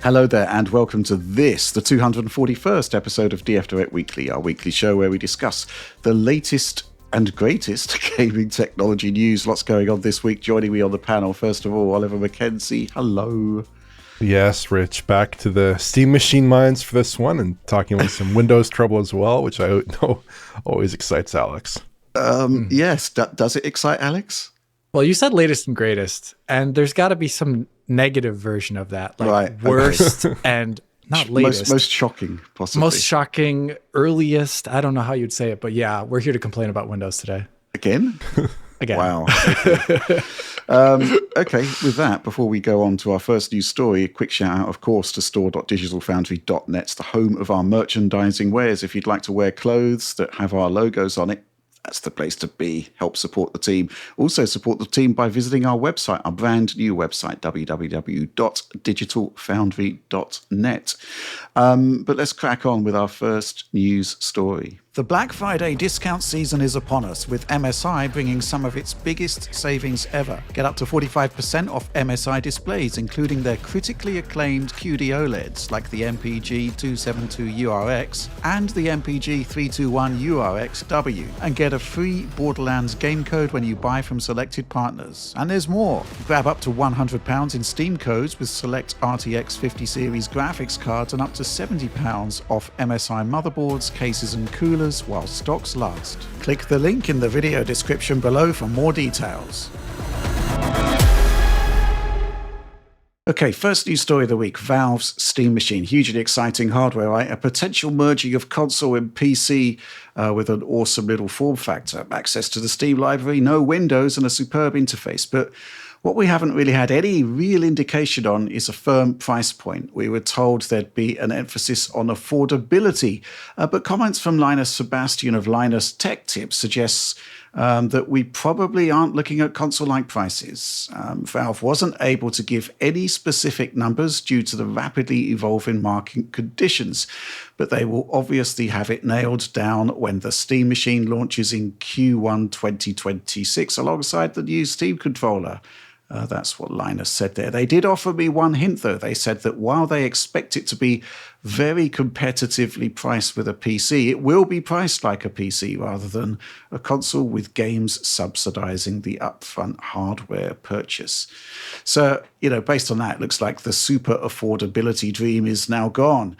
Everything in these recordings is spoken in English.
Hello there, and welcome to this, the 241st episode of DF Direct Weekly, our weekly show where we discuss the latest and greatest gaming technology news. Lots going on this week. Joining me on the panel, first of all, Oliver Mackenzie. Hello. Yes, Rich, back to the Steam Machine Minds for this one, and talking about some Windows trouble as well, which I know always excites Alex. Yes, does it excite Alex? Well, you said latest and greatest, and there's got to be some negative version of that, like right, worst and not latest. Most shocking, possibly. Most shocking, earliest. I don't know how you'd say it, but yeah, we're here to complain about Windows today. Again? Again. Wow. Okay, with that, before we go on to our first news story, a quick shout out, of course, to store.digitalfoundry.net, the home of our merchandising wares. If you'd like to wear clothes that have our logos on it, that's the place to be. Help support the team. Also support the team by visiting our website, our brand new website, www.digitalfoundry.net. But let's crack on with our first news story. The Black Friday discount season is upon us, with MSI bringing some of its biggest savings ever. Get up to 45% off MSI displays, including their critically acclaimed QD OLEDs like the MPG 272URX and the MPG 321URXW, and get a free Borderlands game code when you buy from selected partners. And there's more. Grab up to £100 in Steam codes with select RTX 50 series graphics cards and up to £70 off MSI motherboards, cases and coolers while stocks last. Click the link in the video description below for more details. Okay, first news story of the week, Valve's Steam Machine. Hugely exciting hardware, right? A potential merging of console and PC with an awesome little form factor. Access to the Steam library, no Windows, and a superb interface. But what we haven't really had any real indication on is a firm price point. We were told there'd be an emphasis on affordability, but comments from Linus Sebastian of Linus Tech Tips suggests that we probably aren't looking at console-like prices. Valve wasn't able to give any specific numbers due to the rapidly evolving market conditions, but they will obviously have it nailed down when the Steam Machine launches in Q1 2026 alongside the new Steam controller. That's what Linus said there. They did offer me one hint, though. They said that while they expect it to be very competitively priced with a PC, it will be priced like a PC rather than a console, with games subsidizing the upfront hardware purchase. So, based on that, it looks like the super affordability dream is now gone.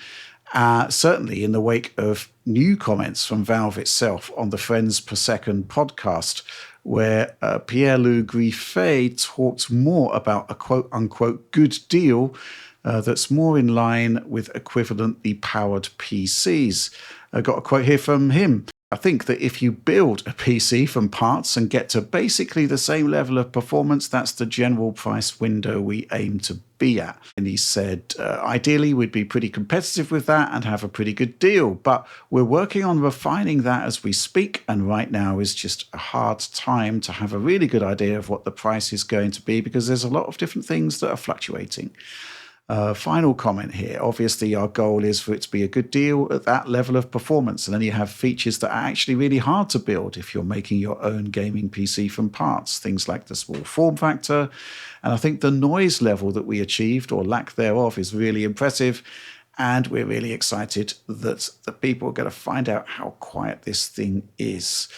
Certainly in the wake of new comments from Valve itself on the Friends Per Second podcast, where Pierre-Loup Griffet talked more about a quote-unquote good deal that's more in line with equivalently powered PCs. I got a quote here from him. I think that if you build a PC from parts and get to basically the same level of performance, that's the general price window we aim to be at. And he said, ideally, we'd be pretty competitive with that and have a pretty good deal. But we're working on refining that as we speak. And right now is just a hard time to have a really good idea of what the price is going to be, because there's a lot of different things that are fluctuating. Final comment here. Obviously, our goal is for it to be a good deal at that level of performance. And then you have features that are actually really hard to build if you're making your own gaming PC from parts. Things like the small form factor. And I think the noise level that we achieved, or lack thereof, is really impressive. And we're really excited that the people are going to find out how quiet this thing is.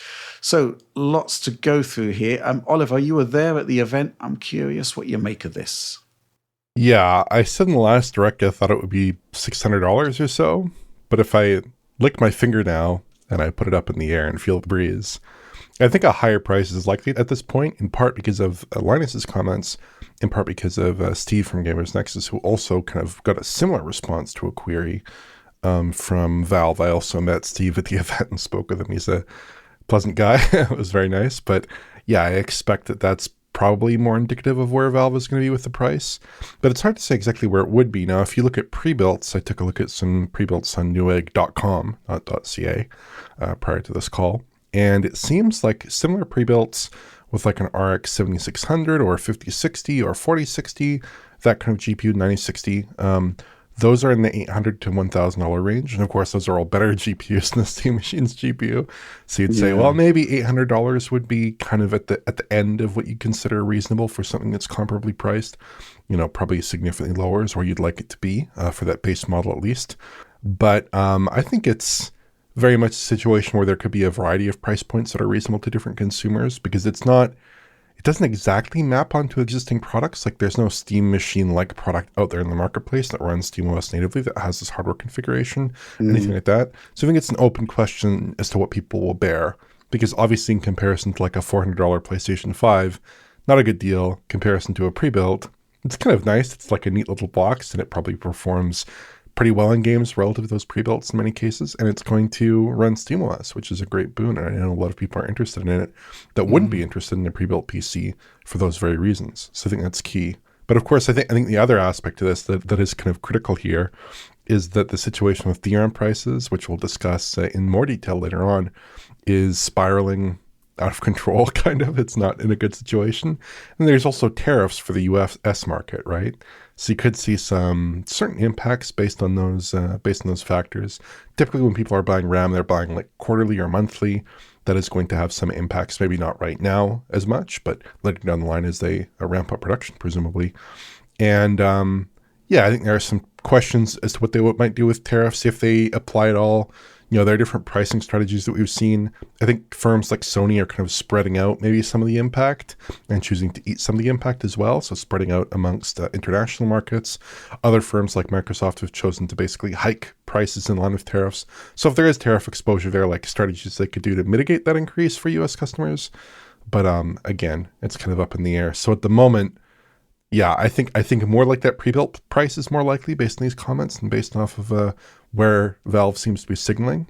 So lots to go through here. Oliver, you were there at the event. I'm curious what you make of this. Yeah, I said in the last direct I thought it would be $600 or so, but if I lick my finger now and I put it up in the air and feel the breeze, I think a higher price is likely at this point, in part because of Linus's comments, in part because of Steve from Gamers Nexus, who also kind of got a similar response to a query from Valve. I also met Steve at the event and spoke with him. He's a pleasant guy. It was very nice, but yeah, I expect that that's probably more indicative of where Valve is going to be with the price, but it's hard to say exactly where it would be. Now, if you look at pre-builts, I took a look at some pre-builts on newegg.com, not .ca, prior to this call, and it seems like similar pre-builts with like an RX 7600 or 5060 or 4060, that kind of GPU 9060, Those are in the $800 to $1,000 range. And of course, those are all better GPUs than the Steam Machine's GPU. So you'd say, well, maybe $800 would be kind of at the end of what you consider reasonable for something that's comparably priced. Probably significantly lower is where you'd like it to be for that base model at least. But I think it's very much a situation where there could be a variety of price points that are reasonable to different consumers, because it doesn't exactly map onto existing products. Like there's no Steam Machine-like product out there in the marketplace that runs SteamOS natively that has this hardware configuration, anything like that. So I think it's an open question as to what people will bear, because obviously in comparison to like a $400 PlayStation 5, not a good deal. Comparison to a pre-built, it's kind of nice. It's like a neat little box, and it probably performs pretty well in games relative to those pre-builts in many cases, and it's going to run SteamOS, which is a great boon. And I know a lot of people are interested in it that wouldn't be interested in a pre-built PC for those very reasons. So I think that's key. But of course, I think the other aspect to this that is kind of critical here is that the situation with DRAM prices, which we'll discuss in more detail later on, is spiraling out of control, kind of. It's not in a good situation. And there's also tariffs for the US market, right? So you could see some certain impacts based on those factors. Typically, when people are buying RAM, they're buying like quarterly or monthly. That is going to have some impacts, maybe not right now as much, but later down the line as they ramp up production, presumably. And I think there are some questions as to what they might do with tariffs if they apply at all. There are different pricing strategies that we've seen. I think firms like Sony are kind of spreading out maybe some of the impact and choosing to eat some of the impact as well. So spreading out amongst international markets. Other firms like Microsoft have chosen to basically hike prices in line with tariffs. So if there is tariff exposure there, like strategies they could do to mitigate that increase for US customers. But again, it's kind of up in the air. So at the moment, I think more like that pre-built price is more likely based on these comments and based off of where Valve seems to be signaling.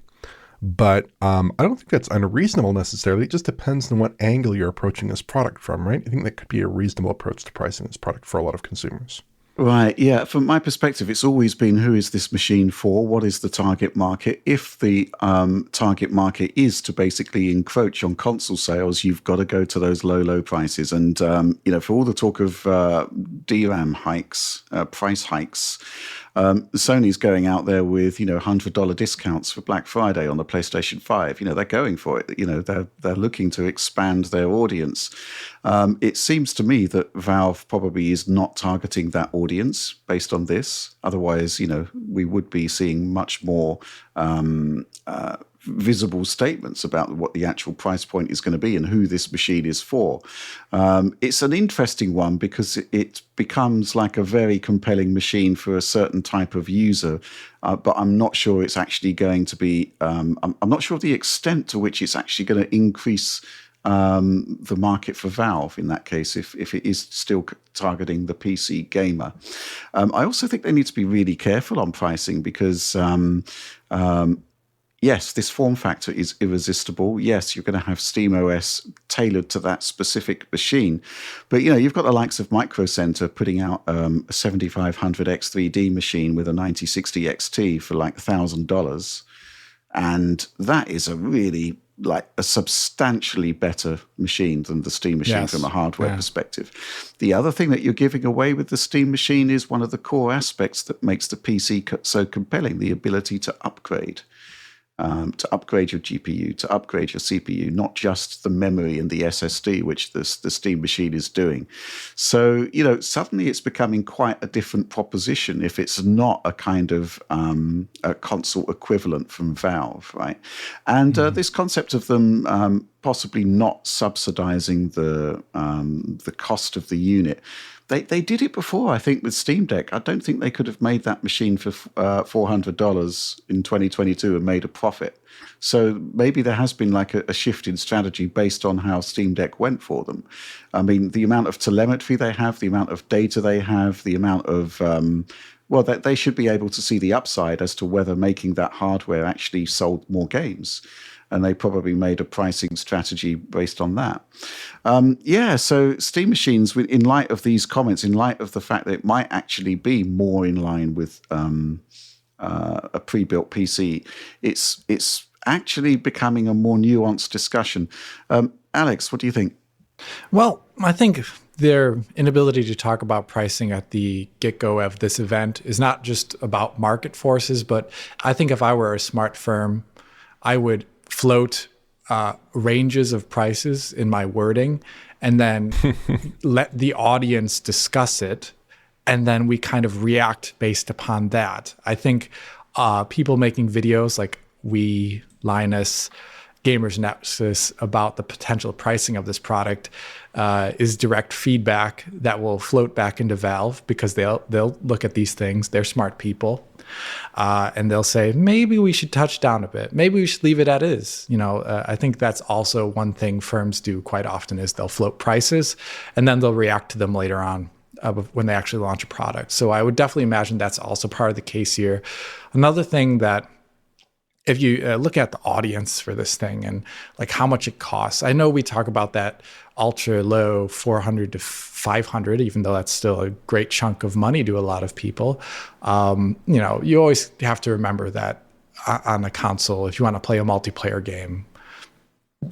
But I don't think that's unreasonable necessarily. It just depends on what angle you're approaching this product from, right? I think that could be a reasonable approach to pricing this product for a lot of consumers. Right, yeah. From my perspective, it's always been, who is this machine for? What is the target market? If the target market is to basically encroach on console sales, you've got to go to those low prices. And, for all the talk of DRAM hikes, price hikes, Sony's going out there with, $100 discounts for Black Friday on the PlayStation 5. They're going for it. They're looking to expand their audience. It seems to me that Valve probably is not targeting that audience based on this. Otherwise, we would be seeing much more visible statements about what the actual price point is going to be and who this machine is for. It's an interesting one because it becomes like a very compelling machine for a certain type of user, but I'm not sure it's actually going to be, I'm not sure of the extent to which it's actually going to increase the market for Valve in that case, if it is still targeting the PC gamer. I also think they need to be really careful on pricing because yes, this form factor is irresistible. Yes, you're going to have SteamOS tailored to that specific machine. But, you've got the likes of Micro Center putting out a 7500 X3D machine with a 9060 XT for like $1,000. And that is a really a substantially better machine than the Steam Machine from a hardware perspective. The other thing that you're giving away with the Steam Machine is one of the core aspects that makes the PC so compelling, the ability to upgrade. To upgrade your GPU, to upgrade your CPU, not just the memory and the SSD, which the Steam Machine is doing. So, suddenly it's becoming quite a different proposition if it's not a kind of a console equivalent from Valve, right? And this concept of them possibly not subsidizing the cost of the unit. They did it before, I think, with Steam Deck. I don't think they could have made that machine for $400 in 2022 and made a profit. So maybe there has been like a shift in strategy based on how Steam Deck went for them. I mean, the amount of telemetry they have, the amount of data they have, the amount of that they should be able to see the upside as to whether making that hardware actually sold more games. And they probably made a pricing strategy based on that. So Steam Machines, in light of these comments, in light of the fact that it might actually be more in line with a pre-built PC, it's actually becoming a more nuanced discussion. Alex, what do you think? Well, I think their inability to talk about pricing at the get-go of this event is not just about market forces, but I think if I were a smart firm, I would float ranges of prices in my wording and then let the audience discuss it. And then we kind of react based upon that. I think people making videos like we, Linus, Gamers Nexus about the potential pricing of this product is direct feedback that will float back into Valve because they'll look at these things. They're smart people. And they'll say, maybe we should touch down a bit. Maybe we should leave it as is. I think that's also one thing firms do quite often is they'll float prices and then they'll react to them later on when they actually launch a product. So I would definitely imagine that's also part of the case here. Another thing that if you look at the audience for this thing and like how much it costs, I know we talk about that ultra low 400 to 500, even though that's still a great chunk of money to a lot of people. You always have to remember that on a console, if you want to play a multiplayer game,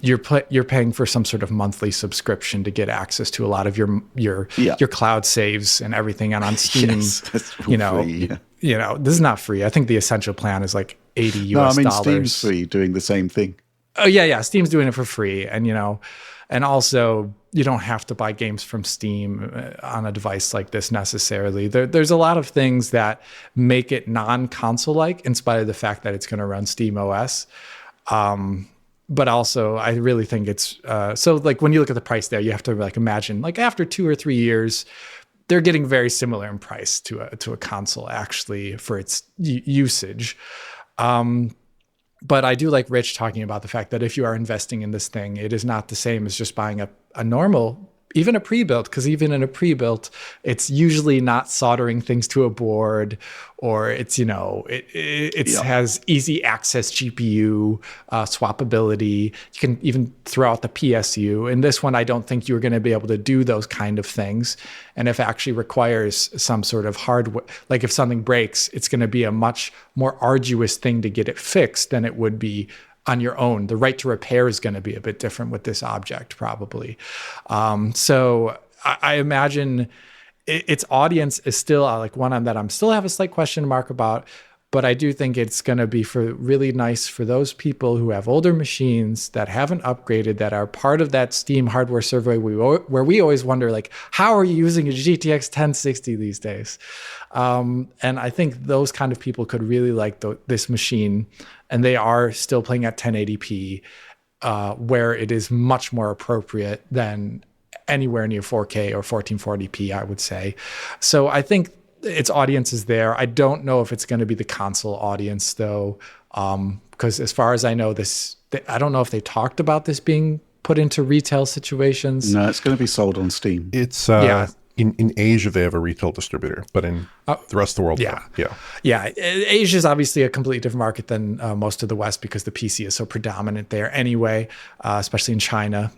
you're paying for some sort of monthly subscription to get access to a lot of your cloud saves and everything. And on Steam, Yes, that's free, yeah. This is not free. I think the essential plan is like $80 US. No, I mean Steam's free, doing the same thing. Oh yeah. Steam's doing it for free, and also you don't have to buy games from Steam on a device like this necessarily. There's a lot of things that make it non-console like, in spite of the fact that it's going to run Steam OS. But also, I really think it's so like when you look at the price there, you have to like imagine like after 2 or 3 years, they're getting very similar in price to a console actually for its usage. But I do like Rich talking about the fact that if you are investing in this thing, it is not the same as just buying a normal, even a pre-built, because even in a pre-built, it's usually not soldering things to a board, or it's, has easy access GPU, swappability. You can even throw out the PSU. In this one, I don't think you're going to be able to do those kind of things. And if it actually requires some sort of hardware, like if something breaks, it's going to be a much more arduous thing to get it fixed than it would be on your own. The right to repair is going to be a bit different with this object, probably. So I imagine its audience is still like one that I'm still have a slight question mark about, but I do think it's going to be really nice for those people who have older machines that haven't upgraded, that are part of that Steam hardware survey where we always wonder, like, how are you using a GTX 1060 these days? And I think those kind of people could really like this machine, and they are still playing at 1080p, where it is much more appropriate than anywhere near 4K or 1440p, I would say. So I think its audience is there. I don't know if it's going to be the console audience, though, because as far as I know, I don't know if they talked about this being put into retail situations. No, it's going to be sold on Steam. It's in Asia, they have a retail distributor, but in the rest of the world, yeah. Asia is obviously a completely different market than most of the West because the PC is so predominant there anyway, especially in China.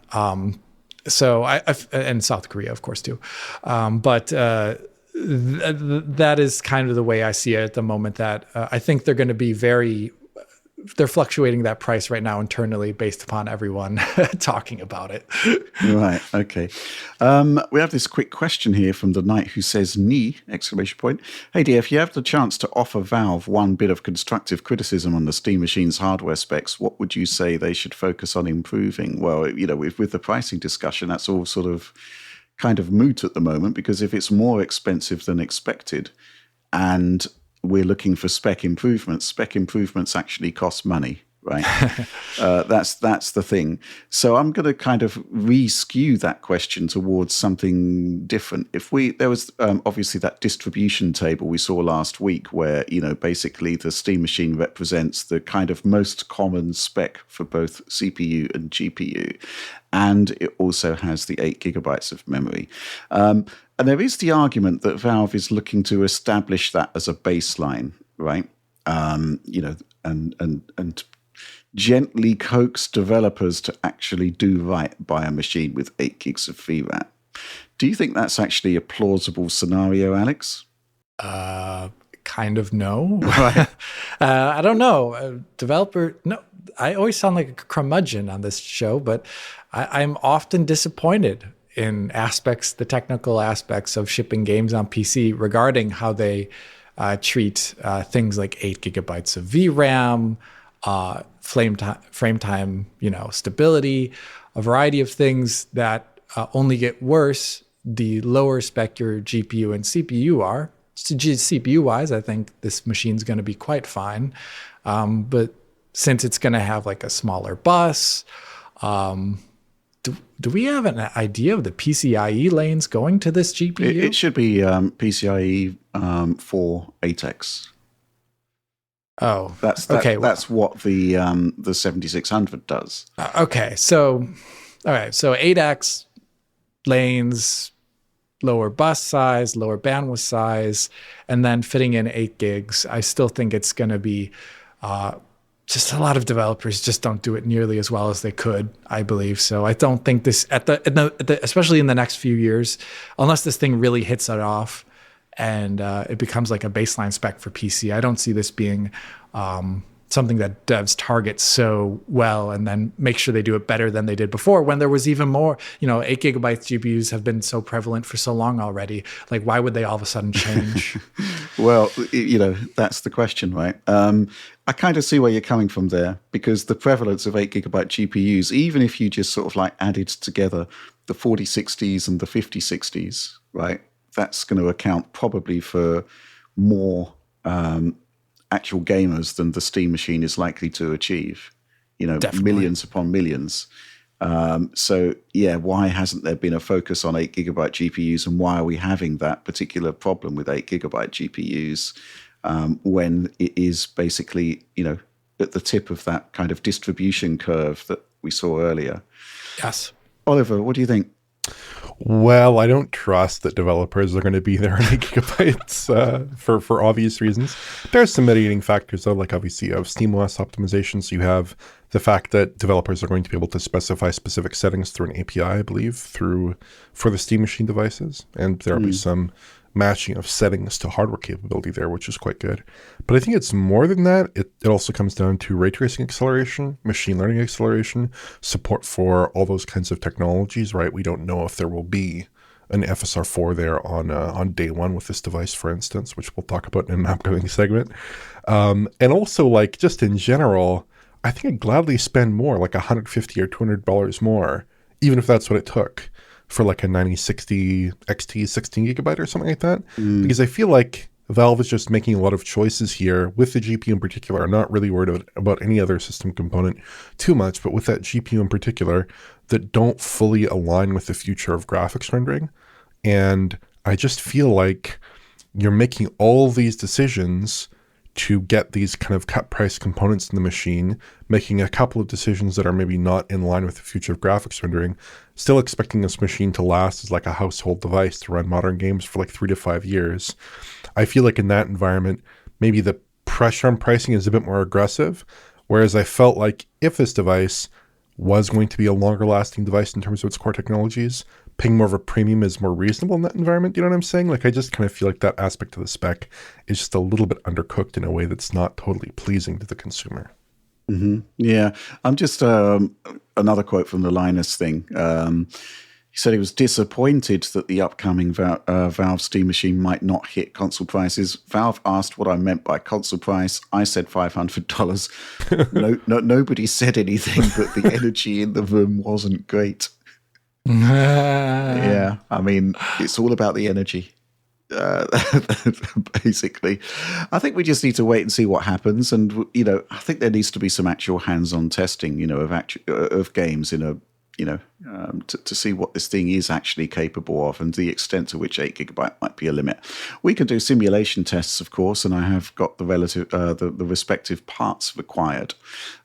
So and South Korea, of course, too. But that is kind of the way I see it at the moment, that I think they're going to be they're fluctuating that price right now internally based upon everyone talking about it. Right. Okay. We have this quick question here from the Knight who says, "Ni!" ! Hey, dear, if you have the chance to offer Valve one bit of constructive criticism on the Steam machine's hardware specs, what would you say they should focus on improving? Well, with the pricing discussion, that's all sort of kind of moot at the moment, because if it's more expensive than expected and we're looking for spec improvements actually cost money, right? That's the thing. So I'm going to kind of re-skew that question towards something different. There was obviously that distribution table we saw last week where, basically the Steam machine represents the kind of most common spec for both CPU and GPU. And it also has the 8 gigabytes of memory. And there is the argument that Valve is looking to establish that as a baseline, right? And gently coax developers to actually do right by a machine with 8 gigs of VRAM. Do you think that's actually a plausible scenario, Alex? Kind of no. Right. I don't know. No, I always sound like a curmudgeon on this show, but I'm often disappointed in aspects, the technical aspects of shipping games on PC regarding how they treat things like 8 gigabytes of VRAM, frame time, stability, a variety of things that only get worse the lower spec your GPU and CPU are. So CPU wise, I think this machine's going to be quite fine. But since it's going to have like a smaller bus, do we have an idea of the PCIe lanes going to this GPU? It should be PCIe 4 8X. Oh, that's what the 7600 does. Okay, so all right, so 8X lanes, lower bus size, lower bandwidth size, and then fitting in 8 gigs. I still think it's going to be just a lot of developers just don't do it nearly as well as they could, I believe. So I don't think this especially in the next few years, unless this thing really hits it off and it becomes like a baseline spec for PC. I don't see this being something that devs target so well and then make sure they do it better than they did before when there was even more. 8 gigabyte GPUs have been so prevalent for so long already. Like, why would they all of a sudden change? Well, that's the question, right? I kind of see where you're coming from there, because the prevalence of 8 gigabyte GPUs, even if you just sort of like added together the 4060s and the 5060s, right? That's going to account probably for more actual gamers than the Steam machine is likely to achieve. Definitely. Millions upon millions. So yeah, why hasn't there been a focus on 8 gigabyte GPUs, and why are we having that particular problem with 8 gigabyte GPUs when it is basically, at the tip of that kind of distribution curve that we saw earlier? Yes. Oliver, what do you think? Well, I don't trust that developers are going to be there in 8 gigabytes for obvious reasons. There's some mitigating factors, though, like obviously you have SteamOS optimization. So you have the fact that developers are going to be able to specify specific settings through an API, I believe, for the Steam Machine devices. And there will be some matching of settings to hardware capability there, which is quite good. But I think it's more than that. It also comes down to ray tracing acceleration, machine learning acceleration, support for all those kinds of technologies, right? We don't know if there will be an FSR4 there on day one with this device, for instance, which we'll talk about in an upcoming segment. And also, like, just in general, I think I'd gladly spend more, like $150 or $200 more, even if that's what it took, for like a 9060 XT 16 gigabyte or something like that. Because I feel like Valve is just making a lot of choices here with the GPU in particular. I'm not really worried about any other system component too much, but with that GPU in particular, that don't fully align with the future of graphics rendering. And I just feel like you're making all these decisions to get these kind of cut price components in the machine, making a couple of decisions that are maybe not in line with the future of graphics rendering, still expecting this machine to last as like a household device to run modern games for like 3 to 5 years. I feel like in that environment, maybe the pressure on pricing is a bit more aggressive, whereas I felt like if this device was going to be a longer lasting device in terms of its core technologies, paying more of a premium is more reasonable in that environment. You know what I'm saying? Like, I just kind of feel like that aspect of the spec is just a little bit undercooked in a way that's not totally pleasing to the consumer. Mm-hmm. Yeah. I'm just another quote from the Linus thing. He said he was disappointed that the upcoming Valve Steam machine might not hit console prices. Valve asked what I meant by console price. I said $500. Nobody said anything, but the energy in the room wasn't great. Yeah, I mean, it's all about the energy, basically. I think we just need to wait and see what happens. And, I think there needs to be some actual hands-on testing, of games in a, to see what this thing is actually capable of and the extent to which 8 gigabyte might be a limit. We can do simulation tests, of course, and I have got the the respective parts required.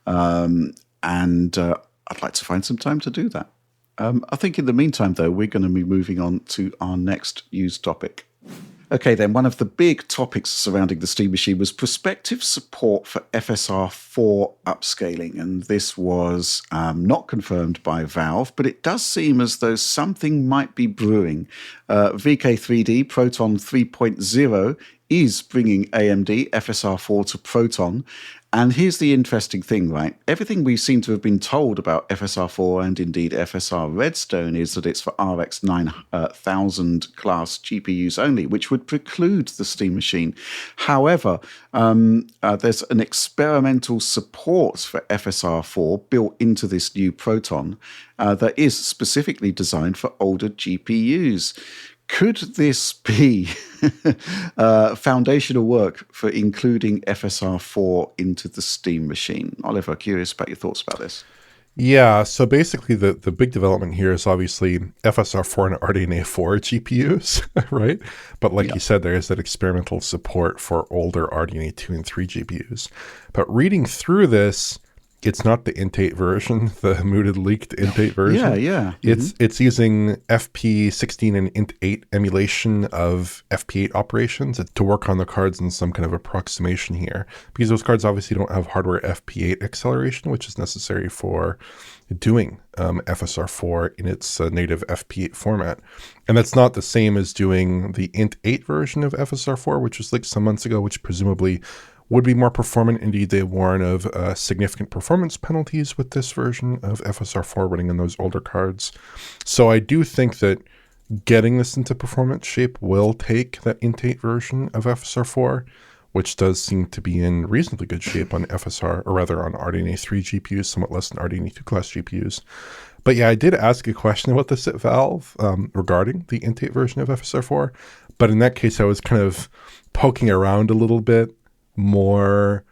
And I'd like to find some time to do that. I think in the meantime, though, we're going to be moving on to our next news topic. Okay, then, one of the big topics surrounding the Steam machine was prospective support for FSR4 upscaling, and this was not confirmed by Valve, but it does seem as though something might be brewing. VK3D Proton 3.0 is bringing AMD FSR4 to Proton. And here's the interesting thing, right? Everything we seem to have been told about FSR4 and indeed FSR Redstone is that it's for RX 9000 class GPUs only, which would preclude the Steam Machine. However, there's an experimental support for FSR4 built into this new Proton that is specifically designed for older GPUs. Could this be foundational work for including FSR4 into the Steam Machine? Oliver, curious about your thoughts about this. Yeah, so basically the big development here is obviously FSR4 and RDNA4 GPUs, right? But like you said, there is that experimental support for older RDNA2 and 3 GPUs. But reading through this, it's not the Int8 version, the mooted leaked Int8 version. Yeah. It's using FP16 and Int8 emulation of FP8 operations to work on the cards in some kind of approximation here. Because those cards obviously don't have hardware FP8 acceleration, which is necessary for doing FSR4 in its native FP8 format. And that's not the same as doing the Int8 version of FSR4, which was like some months ago, which presumably would be more performant. Indeed, they warn of significant performance penalties with this version of FSR4 running on those older cards. So I do think that getting this into performance shape will take that Int8 version of FSR4, which does seem to be in reasonably good shape on FSR, or rather on RDNA3 GPUs, somewhat less than RDNA2 class GPUs. But yeah, I did ask a question about this at Valve regarding the Int8 version of FSR4. But in that case, I was kind of poking around a little bit more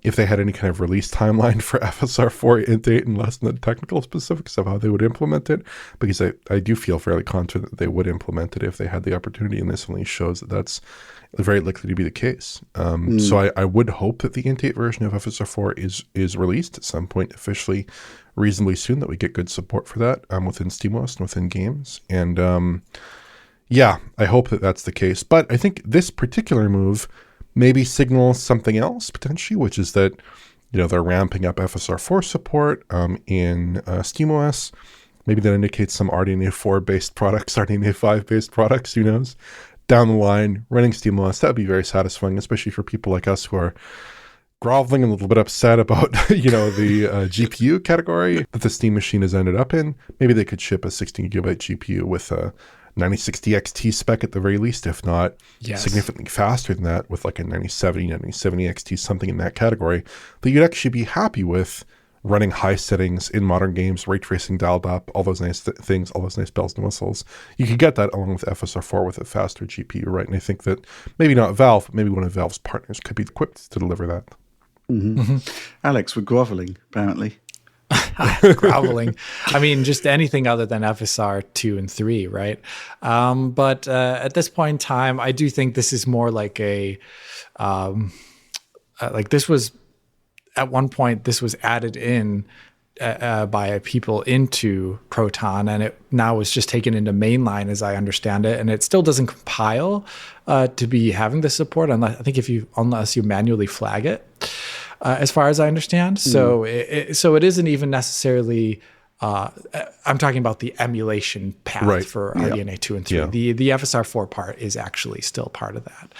if they had any kind of release timeline for FSR4 Int8 and less than the technical specifics of how they would implement it, because I do feel fairly confident that they would implement it if they had the opportunity, and this only shows that that's very likely to be the case. So I would hope that the Int8 version of FSR4 is released at some point officially reasonably soon, that we get good support for that within SteamOS and within games. And yeah, I hope that that's the case. But I think this particular move maybe signals something else potentially, which is that, you know, they're ramping up FSR4 support in SteamOS. Maybe that indicates some RDNA4 based products, RDNA5 based products, who knows, down the line running SteamOS. That would be very satisfying, especially for people like us who are groveling and a little bit upset about, you know, the GPU category that the Steam Machine has ended up in. Maybe they could ship a 16 gigabyte GPU with a 9060 XT spec at the very least, if not significantly faster than that, with like a 9070, 9070 XT, something in that category, that you'd actually be happy with running high settings in modern games, ray tracing dialed up, all those nice things, all those nice bells and whistles. You could get that along with FSR4 with a faster GPU, right? And I think that maybe not Valve, but maybe one of Valve's partners could be equipped to deliver that. Alex, we're groveling, apparently. Groveling. I mean, just anything other than FSR 2 and 3, right? But at this point in time, I do think this is more like a, like this was, at one point, this was added in by people into Proton, and it now was just taken into mainline, as I understand it, and it still doesn't compile to be having the support, unless you manually flag it. As far as I understand. So it isn't even necessarily, I'm talking about the emulation path for RDNA 2 and 3. Yeah. The FSR4 part is actually still part of that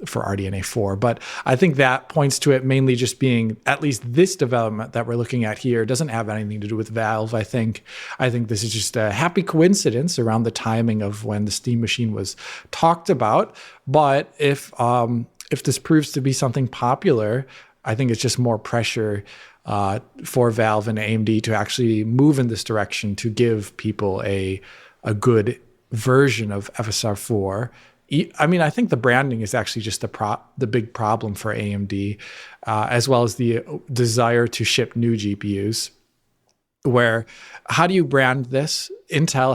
for RDNA 4. But I think that points to it mainly just being, at least this development that we're looking at here doesn't have anything to do with Valve. I think this is just a happy coincidence around the timing of when the Steam Machine was talked about. But if this proves to be something popular, I think it's just more pressure for Valve and AMD to actually move in this direction to give people a good version of FSR4. I mean, I think the branding is actually just the big problem for AMD, as well as the desire to ship new GPUs. Where, how do you brand this? Intel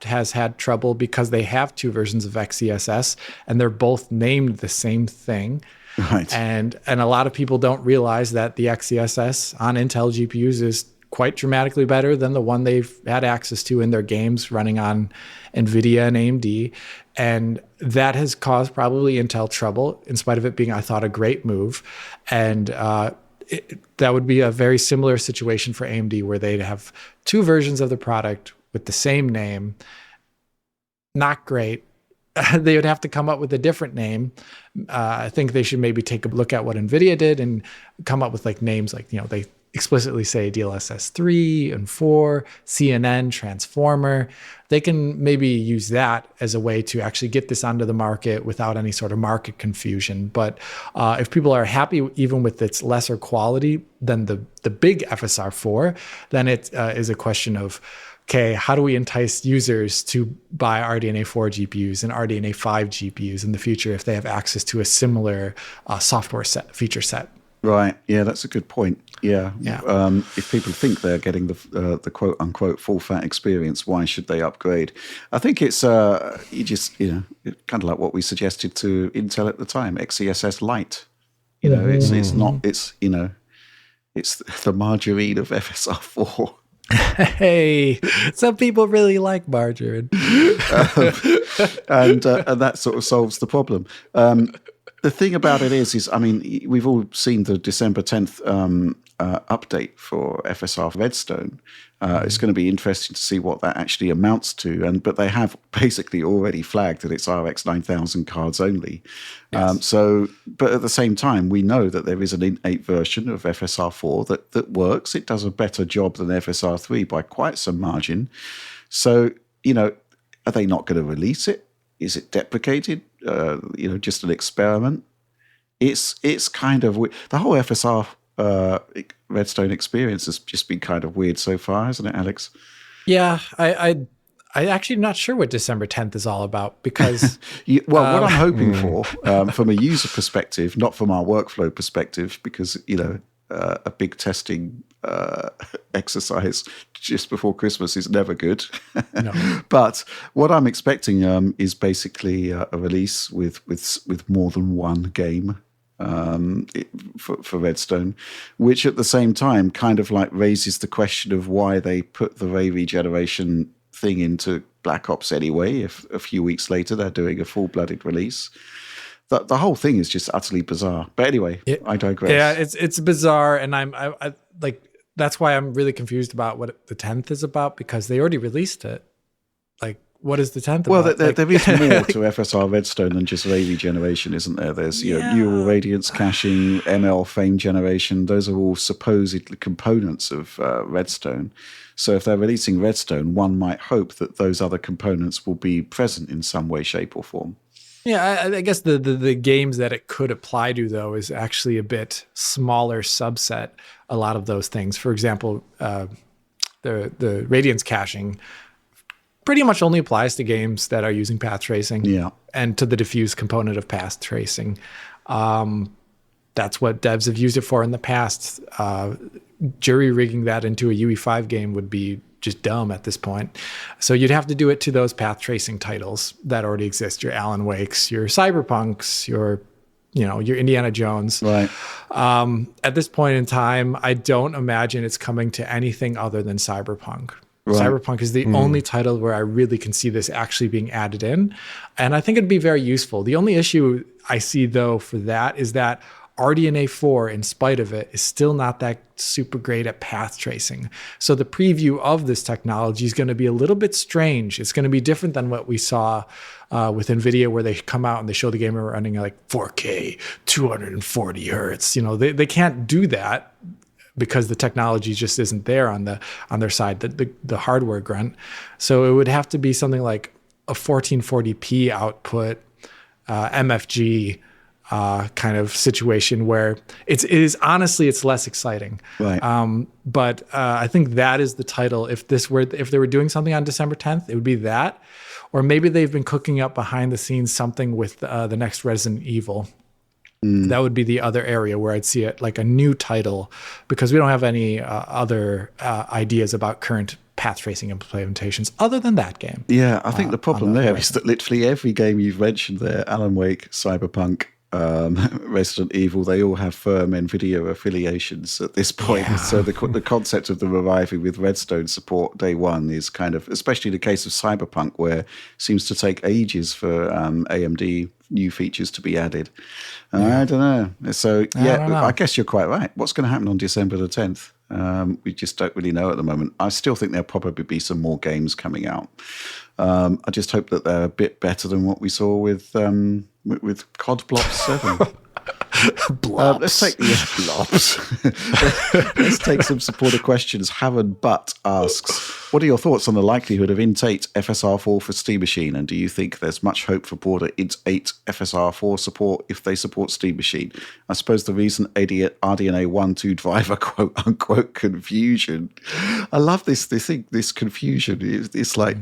has had trouble because they have two versions of XeSS, and they're both named the same thing. Right. And a lot of people don't realize that the XeSS on Intel GPUs is quite dramatically better than the one they've had access to in their games running on NVIDIA and AMD. And that has caused probably Intel trouble, in spite of it being, I thought, a great move. And that would be a very similar situation for AMD, where they'd have two versions of the product with the same name. Not great. they would have to come up with a different name. I think they should maybe take a look at what NVIDIA did and come up with like names like, they explicitly say DLSS 3 and 4, CNN, Transformer. They can maybe use that as a way to actually get this onto the market without any sort of market confusion. But if people are happy even with its lesser quality than the big FSR 4, then it is a question of, okay, how do we entice users to buy RDNA 4 GPUs and RDNA 5 GPUs in the future if they have access to a similar software feature set? Right. Yeah, that's a good point. Yeah. Yeah. If people think they're getting the quote unquote full fat experience, why should they upgrade? I think it's kind of like what we suggested to Intel at the time, XeSS Lite. It's the margarine of FSR4. Hey, some people really like margarine. And that sort of solves the problem. The thing about it is, I mean, we've all seen the December 10th update for FSR Redstone. It's going to be interesting to see what that actually amounts to. But they have basically already flagged that it's RX 9000 cards only. Yes. But at the same time, we know that there is an innate version of FSR4 that works. It does a better job than FSR3 by quite some margin. So, are they not going to release it? Is it deprecated? Just an experiment. It's kind of weird. The whole FSR Redstone experience has just been kind of weird so far, hasn't it, Alex? Yeah, I actually not sure what December 10th is all about because what I'm hoping for, from a user perspective, not from our workflow perspective, because a big testing exercise just before Christmas is never good. No. But what I'm expecting is basically a release with more than one game for Redstone, which at the same time kind of like raises the question of why they put the ray regeneration thing into Black Ops anyway, if a few weeks later they're doing a full-blooded release. The whole thing is just utterly bizarre. But anyway, I digress. Yeah, it's bizarre, and I like that's why I'm really confused about what the 10th is about, because they already released it. Like, what is the 10th well, about? there is more to FSR Redstone than just ray regeneration, isn't there? There's neural radiance caching, ML frame generation. Those are all supposedly components of Redstone. So if they're releasing Redstone, one might hope that those other components will be present in some way, shape, or form. Yeah, I guess the games that it could apply to, though, is actually a bit smaller subset, a lot of those things. For example, the radiance caching pretty much only applies to games that are using path tracing and to the diffuse component of path tracing. That's what devs have used it for in the past. Jury-rigging that into a UE5 game would be just dumb at this point. So you'd have to do it to those path tracing titles that already exist, your Alan Wakes, your Cyberpunks, your Indiana Jones. Right. At this point in time, I don't imagine it's coming to anything other than Cyberpunk. Right. Cyberpunk is the only title where I really can see this actually being added in. And I think it'd be very useful. The only issue I see, though, for that is that RDNA 4, in spite of it, is still not that super great at path tracing. So the preview of this technology is going to be a little bit strange. It's going to be different than what we saw with NVIDIA, where they come out and they show the game running like 4K, 240 hertz. They can't do that because the technology just isn't there on their side, the hardware grunt. So it would have to be something like a 1440p output, MFG, kind of situation where it is honestly it's less exciting. Right. But I think that is the title. If they were doing something on December 10th, it would be that, or maybe they've been cooking up behind the scenes something with the next Resident Evil. That would be the other area where I'd see it, like a new title, because we don't have any other ideas about current path tracing implementations other than that game. Yeah, I think the problem there is that literally every game you've mentioned there, Alan Wake, Cyberpunk, Resident Evil, they all have firm NVIDIA affiliations at this point. Yeah. So the concept of them arriving with Redstone support day one is kind of, especially the case of Cyberpunk, where it seems to take ages for AMD new features to be added. I don't know. So I guess you're quite right. What's going to happen on December the 10th? We just don't really know at the moment. I still think there'll probably be some more games coming out. I just hope that they're a bit better than what we saw with COD Blops 7. Let's take Blops. Let's take some supporter questions. Haven Butt asks, what are your thoughts on the likelihood of Int8 FSR4 for Steam Machine? And do you think there's much hope for broader Int8 FSR4 support if they support Steam Machine? I suppose the recent RDNA 1.2 driver quote unquote confusion. I love this confusion. It's like,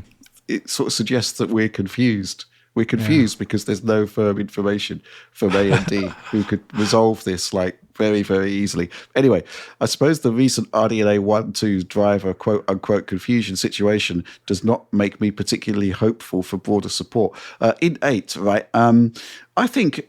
it sort of suggests that we're confused. We're confused because there's no firm information from AMD who could resolve this like very, very easily. Anyway, I suppose the recent RDNA 1.2 driver quote unquote confusion situation does not make me particularly hopeful for broader support. Int8, right? I think,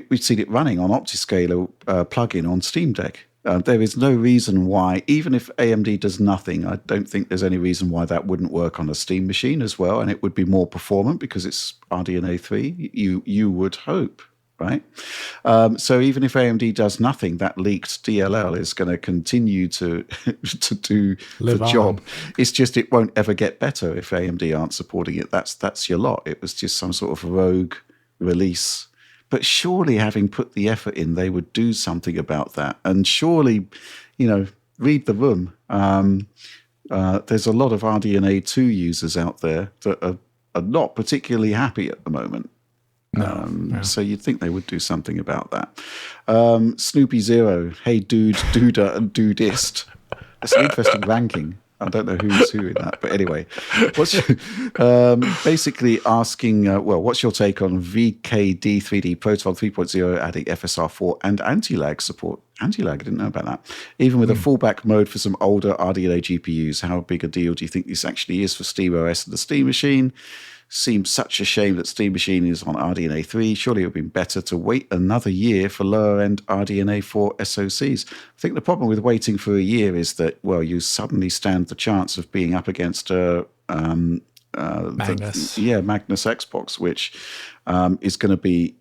we've seen it running on Optiscaler plugin on Steam Deck. There is no reason why, even if AMD does nothing, I don't think there's any reason why that wouldn't work on a Steam machine as well, and it would be more performant because it's RDNA 3. You would hope, right? So even if AMD does nothing, that leaked DLL is going to continue to do the job. It's just it won't ever get better if AMD aren't supporting it. That's your lot. It was just some sort of rogue release. But surely, having put the effort in, they would do something about that. And surely, read the room. There's a lot of RDNA 2 users out there that are not particularly happy at the moment. So you'd think they would do something about that. Snoopy Zero, hey dude, duda, and dudist. That's an interesting ranking. I don't know who's who in that, but anyway, basically asking, what's your take on VKD3D Proton 3.0 adding FSR4 and anti-lag support? Anti-lag, I didn't know about that. Even with a fallback mode for some older RDNA GPUs, how big a deal do you think this actually is for SteamOS and the Steam Machine? Seems such a shame that Steam Machine is on RDNA 3. Surely it would have been better to wait another year for lower-end RDNA 4 SoCs. I think the problem with waiting for a year is that, you suddenly stand the chance of being up against Magnus. Magnus Xbox, which is going to be,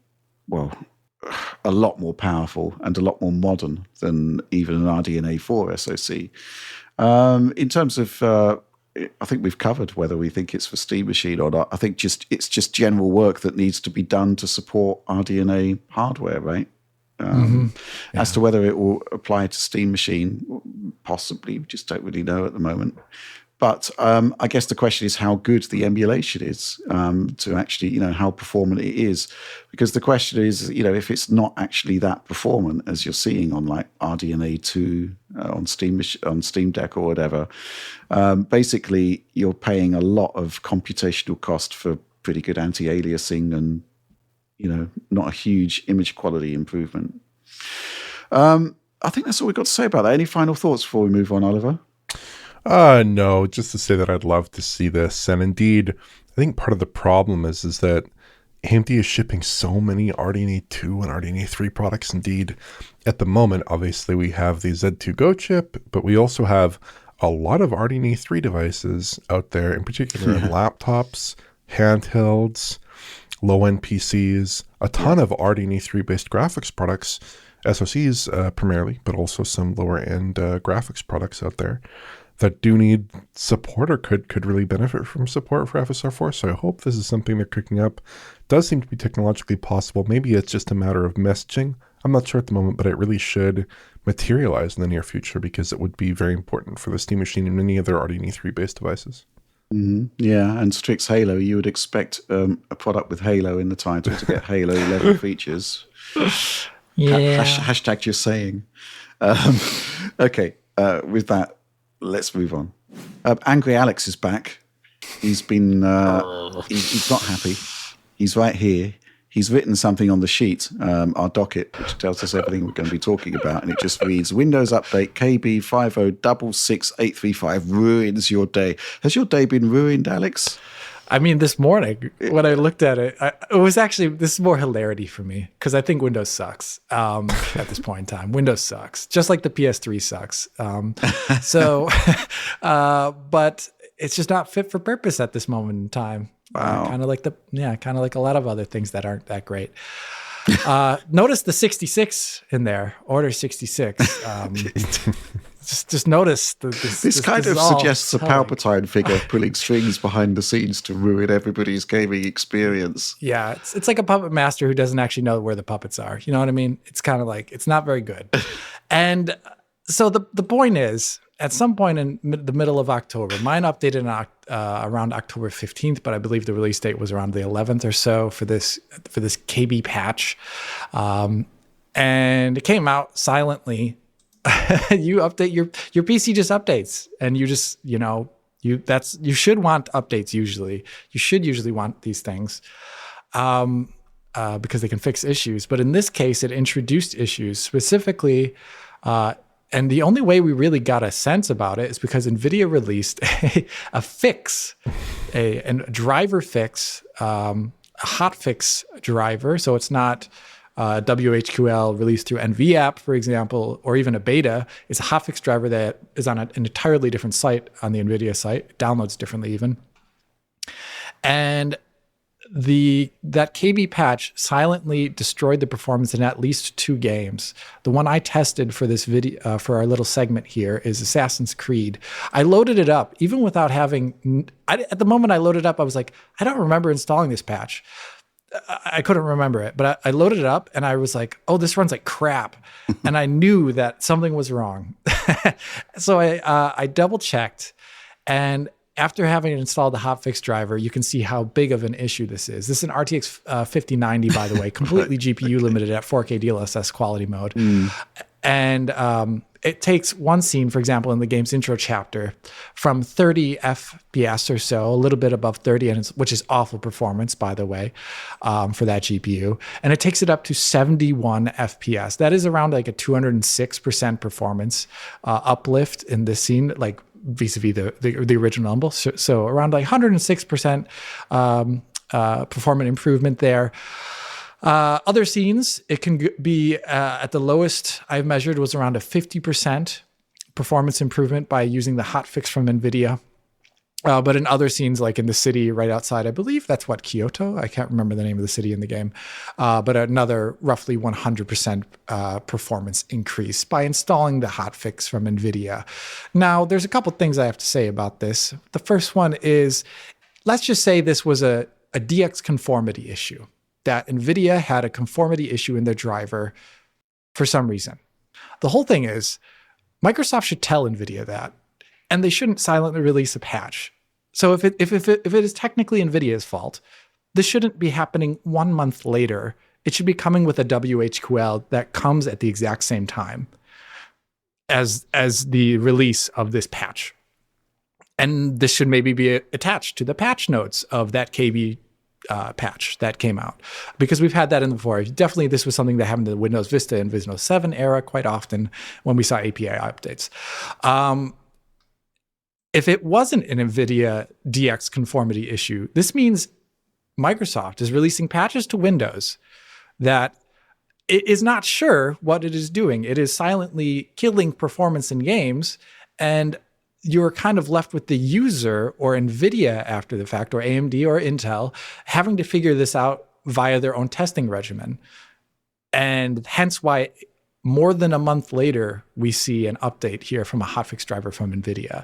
a lot more powerful and a lot more modern than even an RDNA 4 SoC. In terms of... I think we've covered whether we think it's for Steam Machine or not. I think it's just general work that needs to be done to support RDNA hardware, right? As to whether it will apply to Steam Machine, possibly, we just don't really know at the moment. But I guess the question is how good the emulation is to actually, how performant it is. Because the question is, if it's not actually that performant as you're seeing on like RDNA 2 on Steam Deck or whatever, basically you're paying a lot of computational cost for pretty good anti-aliasing and, not a huge image quality improvement. I think that's all we've got to say about that. Any final thoughts before we move on, Oliver? No, just to say that I'd love to see this. And indeed, I think part of the problem is that AMD is shipping so many RDNA 2 and RDNA 3 products. Indeed, at the moment, obviously, we have the Z2 Go chip, but we also have a lot of RDNA 3 devices out there, in particular in laptops, handhelds, low-end PCs, a ton of RDNA 3-based graphics products, SoCs primarily, but also some lower-end graphics products out there that do need support or could really benefit from support for FSR4. So I hope this is something they're cooking up. It does seem to be technologically possible. Maybe it's just a matter of messaging. I'm not sure at the moment, but it really should materialize in the near future because it would be very important for the Steam Machine and many other RDNA 3-based devices. Mm-hmm. Yeah, and Strix Halo, you would expect a product with Halo in the title to get Halo level features. Yeah. Hashtag just saying. Okay, with that, let's move on. Angry Alex is back. He's been he's not happy. He's right here. He's written something on the sheet, our docket, which tells us everything we're going to be talking about, and it just reads, Windows Update KB5066835 ruins your day. Has your day been ruined, Alex? I mean, this morning, when I looked at it, it was actually, this is more hilarity for me, because I think Windows sucks at this point in time. Windows sucks, just like the PS3 sucks. But it's just not fit for purpose at this moment in time. Wow. Kind of like a lot of other things that aren't that great. Notice the 66 in there, Order 66. just notice This kind of suggests a Palpatine figure pulling strings behind the scenes to ruin everybody's gaming experience. Yeah, it's like a puppet master who doesn't actually know where the puppets are. You know what I mean? It's kind of like, it's not very good. And so the point is, at some point in the middle of October, mine updated around October 15th, but I believe the release date was around the 11th or so for this KB patch. And it came out silently. You update your PC just updates, and you just, you should want updates usually. You should usually want these things because they can fix issues. But in this case, it introduced issues specifically. And the only way we really got a sense about it is because NVIDIA released a fix, a driver fix, a hotfix driver. So it's not WHQL released through NVApp, for example, or even a beta. It's a hotfix driver that is on an entirely different site on the NVIDIA site. It downloads differently even. And that KB patch silently destroyed the performance in at least 2 games. The one I tested for this video, for our little segment here, is Assassin's Creed. I loaded it up, even without having... at the moment I loaded up, I was like, I don't remember installing this patch. I couldn't remember it, but I loaded it up and I was like, oh, this runs like crap. And I knew that something was wrong. So I double checked, and after having installed the hotfix driver, you can see how big of an issue this is. This is an RTX 5090, by the way, completely GPU limited at 4K DLSS quality mode. And it takes one scene, for example, in the game's intro chapter, from 30 FPS or so, a little bit above 30, which is awful performance, by the way, for that GPU. And it takes it up to 71 FPS. That is around like a 206% performance uplift in this scene, like vis-a-vis the original Humble. So around like 106% performance improvement there. Other scenes, it can be at the lowest I've measured was around a 50% performance improvement by using the hotfix from NVIDIA. But in other scenes, like in the city right outside, I believe that's Kyoto. I can't remember the name of the city in the game. But another roughly 100% performance increase by installing the hotfix from NVIDIA. Now, there's a couple things I have to say about this. The first one is, let's just say this was a DX conformity issue, that NVIDIA had a conformity issue in their driver for some reason. The whole thing is, Microsoft should tell NVIDIA that, and they shouldn't silently release a patch. So if it is technically NVIDIA's fault, this shouldn't be happening 1 month later. It should be coming with a WHQL that comes at the exact same time as the release of this patch. And this should maybe be attached to the patch notes of that KB patch that came out, because we've had that in the before. Definitely, this was something that happened in the Windows Vista and Windows 7 era quite often when we saw API updates. If it wasn't an NVIDIA DX conformity issue, this means Microsoft is releasing patches to Windows that it is not sure what it is doing. It is silently killing performance in games, and you're kind of left with the user or NVIDIA after the fact, or AMD or Intel, having to figure this out via their own testing regimen. And hence why more than a month later, we see an update here from a hotfix driver from NVIDIA.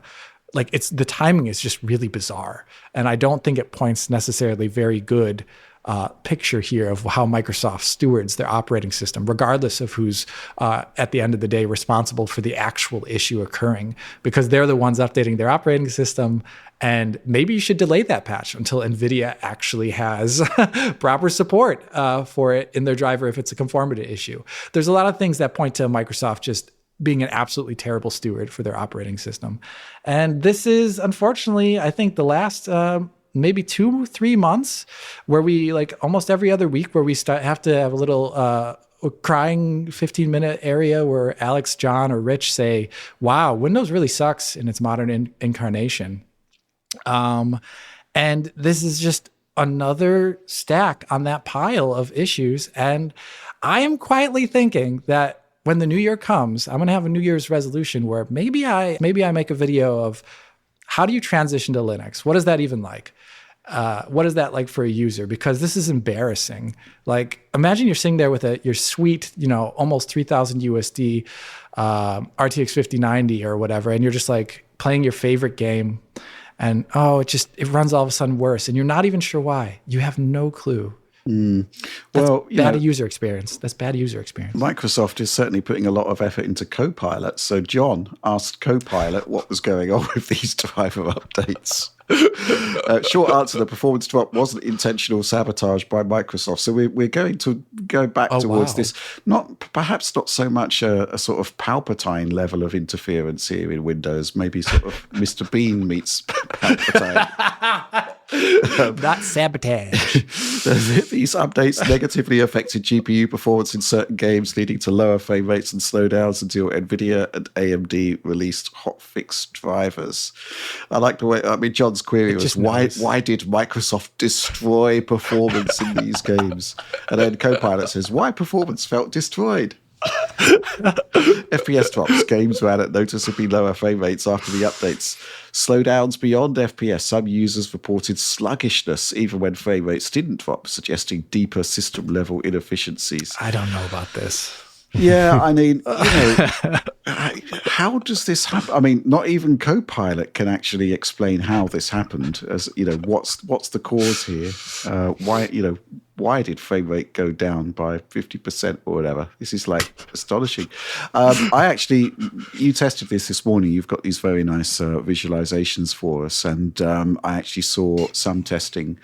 Like, the timing is just really bizarre. And I don't think it points necessarily very good picture here of how Microsoft stewards their operating system, regardless of who's at the end of the day responsible for the actual issue occurring, because they're the ones updating their operating system. And maybe you should delay that patch until NVIDIA actually has proper support for it in their driver if it's a conformity issue. There's a lot of things that point to Microsoft just being an absolutely terrible steward for their operating system. And this is, unfortunately, I think the last maybe 2-3 months where we, like almost every other week, where we have to have a little crying 15-minute area where Alex, John, or Rich say, wow, Windows really sucks in its modern incarnation. And this is just another stack on that pile of issues. And I am quietly thinking that when the new year comes, I'm going to have a New Year's resolution where maybe I make a video of how do you transition to Linux? What is that even like? what is that like for a user? Because this is embarrassing. Like, imagine you're sitting there with your sweet, almost 3,000 USD RTX 5090 or whatever, and you're just like playing your favorite game, and it runs all of a sudden worse, and you're not even sure why. You have no clue. Well, bad user experience. That's bad user experience. Microsoft is certainly putting a lot of effort into Copilot. So John asked Copilot what was going on with these driver updates. Short answer: the performance drop wasn't intentional sabotage by Microsoft. So we're going to go back towards this. Perhaps not so much a sort of Palpatine level of interference here in Windows. Maybe sort of Mr. Bean meets Palpatine. Not sabotage. These updates negatively affected GPU performance in certain games, leading to lower frame rates and slowdowns until NVIDIA and AMD released hotfix drivers. I like the way, John's query was, why did Microsoft destroy performance in these games? And then Copilot says, why performance felt destroyed? FPS drops. Games ran at noticeably lower frame rates after the updates. Slowdowns beyond FPS. Some users reported sluggishness even when frame rates didn't drop, suggesting deeper system-level inefficiencies. I don't know about this. Yeah, how does this happen? Not even Copilot can actually explain how this happened. As what's the cause here? Why did frame rate go down by 50% or whatever? This is like astonishing. You tested this morning. You've got these very nice visualizations for us, and I actually saw some testing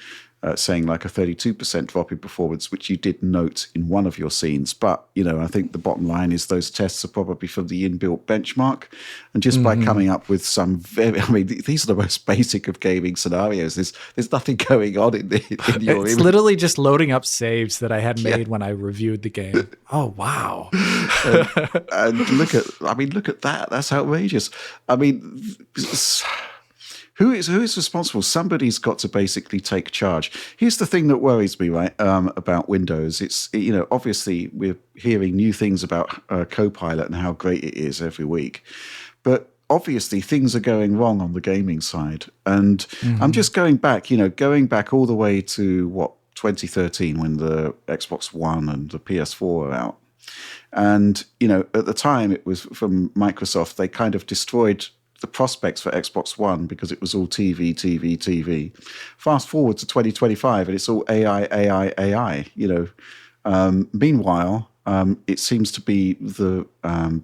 saying like a 32% drop in performance, which you did note in one of your scenes. But, I think the bottom line is those tests are probably from the inbuilt benchmark. And just by coming up with some these are the most basic of gaming scenarios. There's nothing going on in your It's image. literally just loading up saves that I had made when I reviewed the game. Oh, wow. And look at that. That's outrageous. Who is responsible? Somebody's got to basically take charge. Here's the thing that worries me, right, about Windows. It's, obviously we're hearing new things about Copilot and how great it is every week. But obviously things are going wrong on the gaming side. And I'm just going back all the way to 2013 when the Xbox One and the PS4 were out. And, at the time it was from Microsoft, they kind of destroyed the prospects for Xbox One because it was all TV. Fast forward to 2025 and it's all AI. Meanwhile, it seems to be the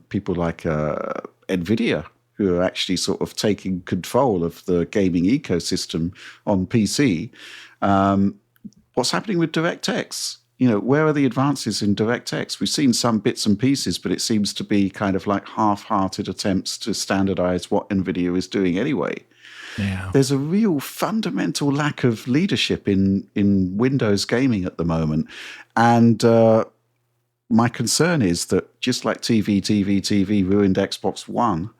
people like NVIDIA who are actually sort of taking control of the gaming ecosystem on PC. What's happening with DirectX? Where are the advances in DirectX? We've seen some bits and pieces, but it seems to be kind of like half-hearted attempts to standardize what NVIDIA is doing anyway. Yeah. There's a real fundamental lack of leadership in Windows gaming at the moment. And my concern is that just like TV ruined Xbox One,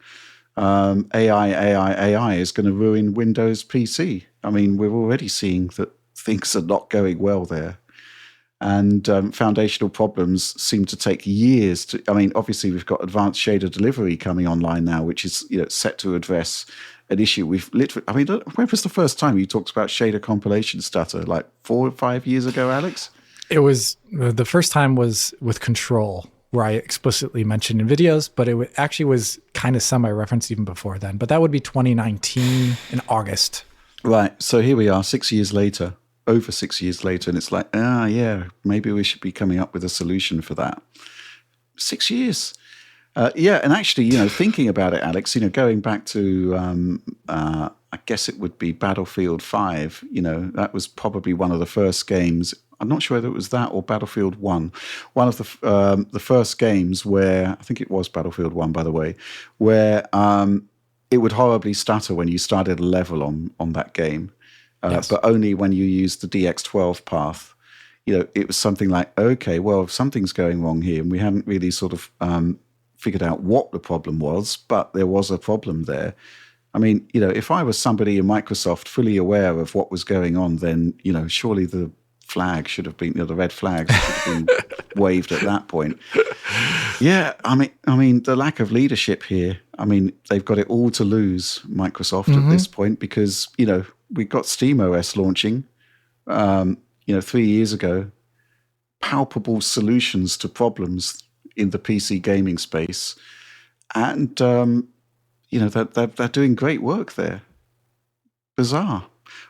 AI is going to ruin Windows PC. We're already seeing that things are not going well there. And foundational problems seem to take years to. Obviously, we've got advanced shader delivery coming online now, which is set to address an issue. We've literally. When was the first time you talked about shader compilation stutter? Like 4 or 5 years ago, Alex? It was the first time was with Control, where I explicitly mentioned in videos, but it actually was kind of semi-referenced even before then. But that would be 2019 in August. Right. So here we are, 6 years later. Over 6 years later, and it's like, maybe we should be coming up with a solution for that. 6 years. And actually, thinking about it, Alex, going back to, I guess it would be Battlefield 5, that was probably one of the first games. I'm not sure whether it was that or Battlefield 1. One of the first games where, I think it was Battlefield 1, by the way, where it would horribly stutter when you started a level on that game. Yes. But only when you use the DX12 path. It was something like, okay, well, something's going wrong here. And we hadn't really sort of figured out what the problem was, but there was a problem there. If I was somebody in Microsoft fully aware of what was going on, then, surely the flag should have been, the red flag should have been waved at that point. Yeah, the lack of leadership here, they've got it all to lose, Microsoft, at this point, because, we got SteamOS launching, 3 years ago. Palpable solutions to problems in the PC gaming space, and they're doing great work there. Bizarre.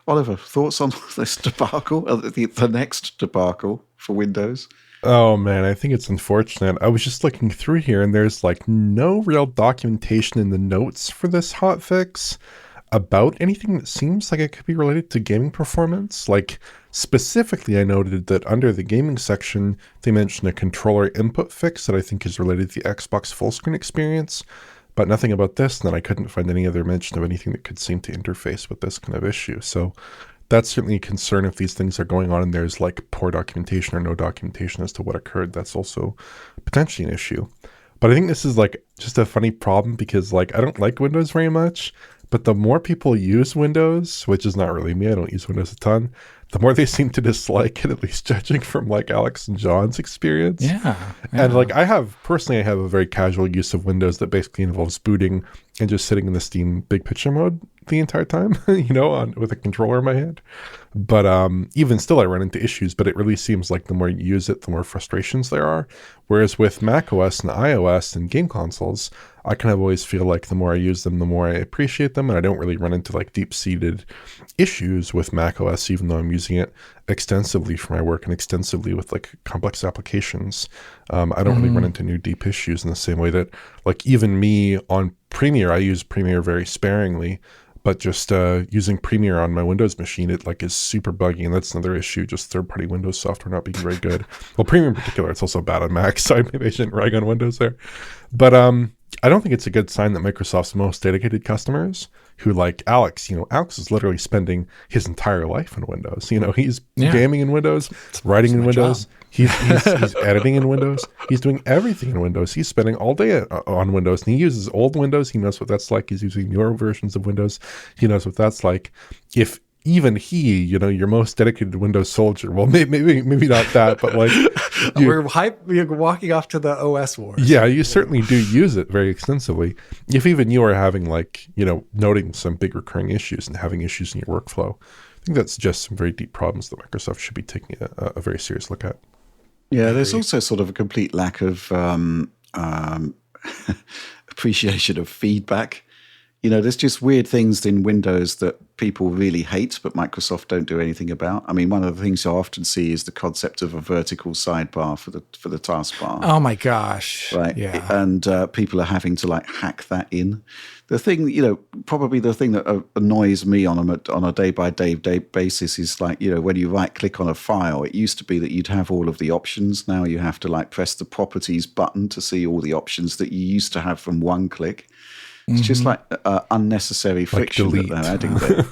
Oliver, thoughts on this debacle, the next debacle for Windows? Oh man, I think it's unfortunate. I was just looking through here and there's like no real documentation in the notes for this hotfix about anything that seems like it could be related to gaming performance. Like specifically, I noted that under the gaming section, they mentioned a controller input fix that I think is related to the Xbox full screen experience, but nothing about this. And then I couldn't find any other mention of anything that could seem to interface with this kind of issue. So that's certainly a concern if these things are going on and there's like poor documentation or no documentation as to what occurred. That's also potentially an issue. But I think this is like just a funny problem because like I don't like Windows very much, but the more people use Windows, which is not really me, I don't use Windows a ton, the more they seem to dislike it, at least judging from like Alex and John's experience. Yeah. And like I have a very casual use of Windows that basically involves booting and just sitting in the Steam big picture mode the entire time, with a controller in my hand. But even still, I run into issues, but it really seems like the more you use it, the more frustrations there are. Whereas with macOS and iOS and game consoles, I kind of always feel like the more I use them, the more I appreciate them. And I don't really run into like deep-seated issues with macOS, even though I'm using it extensively for my work and extensively with like complex applications. I don't really run into new deep issues in the same way that like even me on Premiere, I use Premiere very sparingly. But just using Premiere on my Windows machine, it like is super buggy, and that's another issue. Just third-party Windows software not being very good. Well, Premiere in particular, it's also bad on Mac, so maybe I shouldn't rag on Windows there. But I don't think it's a good sign that Microsoft's most dedicated customers, who like Alex, Alex is literally spending his entire life in Windows. He's gaming in Windows, writing in Windows. He's editing in Windows. He's doing everything in Windows. He's spending all day on Windows, and he uses old Windows. He knows what that's like. He's using newer versions of Windows. He knows what that's like. If even he, your most dedicated Windows soldier, well, maybe not that, but like we're walking off to the OS wars. Yeah, you certainly do use it very extensively. If even you are having like, noting some big recurring issues and having issues in your workflow, I think that's just some very deep problems that Microsoft should be taking a very serious look at. Yeah, there's also sort of a complete lack of appreciation of feedback. There's just weird things in Windows that people really hate, but Microsoft don't do anything about. I mean, one of the things I often see is the concept of a vertical sidebar for the taskbar. Oh my gosh! Right, yeah, and people are having to like hack that in. The thing, probably the thing that annoys me on a day-by-day basis is like, when you right-click on a file, it used to be that you'd have all of the options. Now you have to like press the properties button to see all the options that you used to have from one click. It's just like unnecessary friction that they're adding there.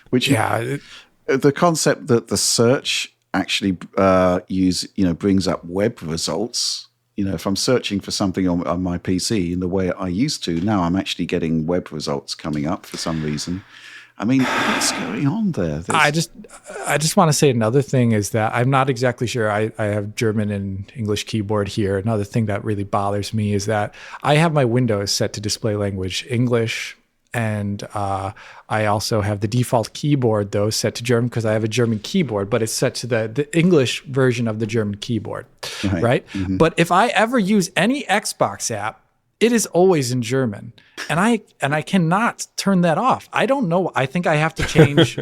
Which, the concept that the search actually brings up web results. If I'm searching for something on my PC in the way I used to, now I'm actually getting web results coming up for some reason. I mean, what's going on there? I just want to say another thing is that I'm not exactly sure. I have German and English keyboard here. Another thing that really bothers me is that I have my Windows set to display language English, and I also have the default keyboard, though, set to German because I have a German keyboard, but it's set to the English version of the German keyboard, right? Mm-hmm. But if I ever use any Xbox app, it is always in German, and I cannot turn that off. I don't know. I think I have to change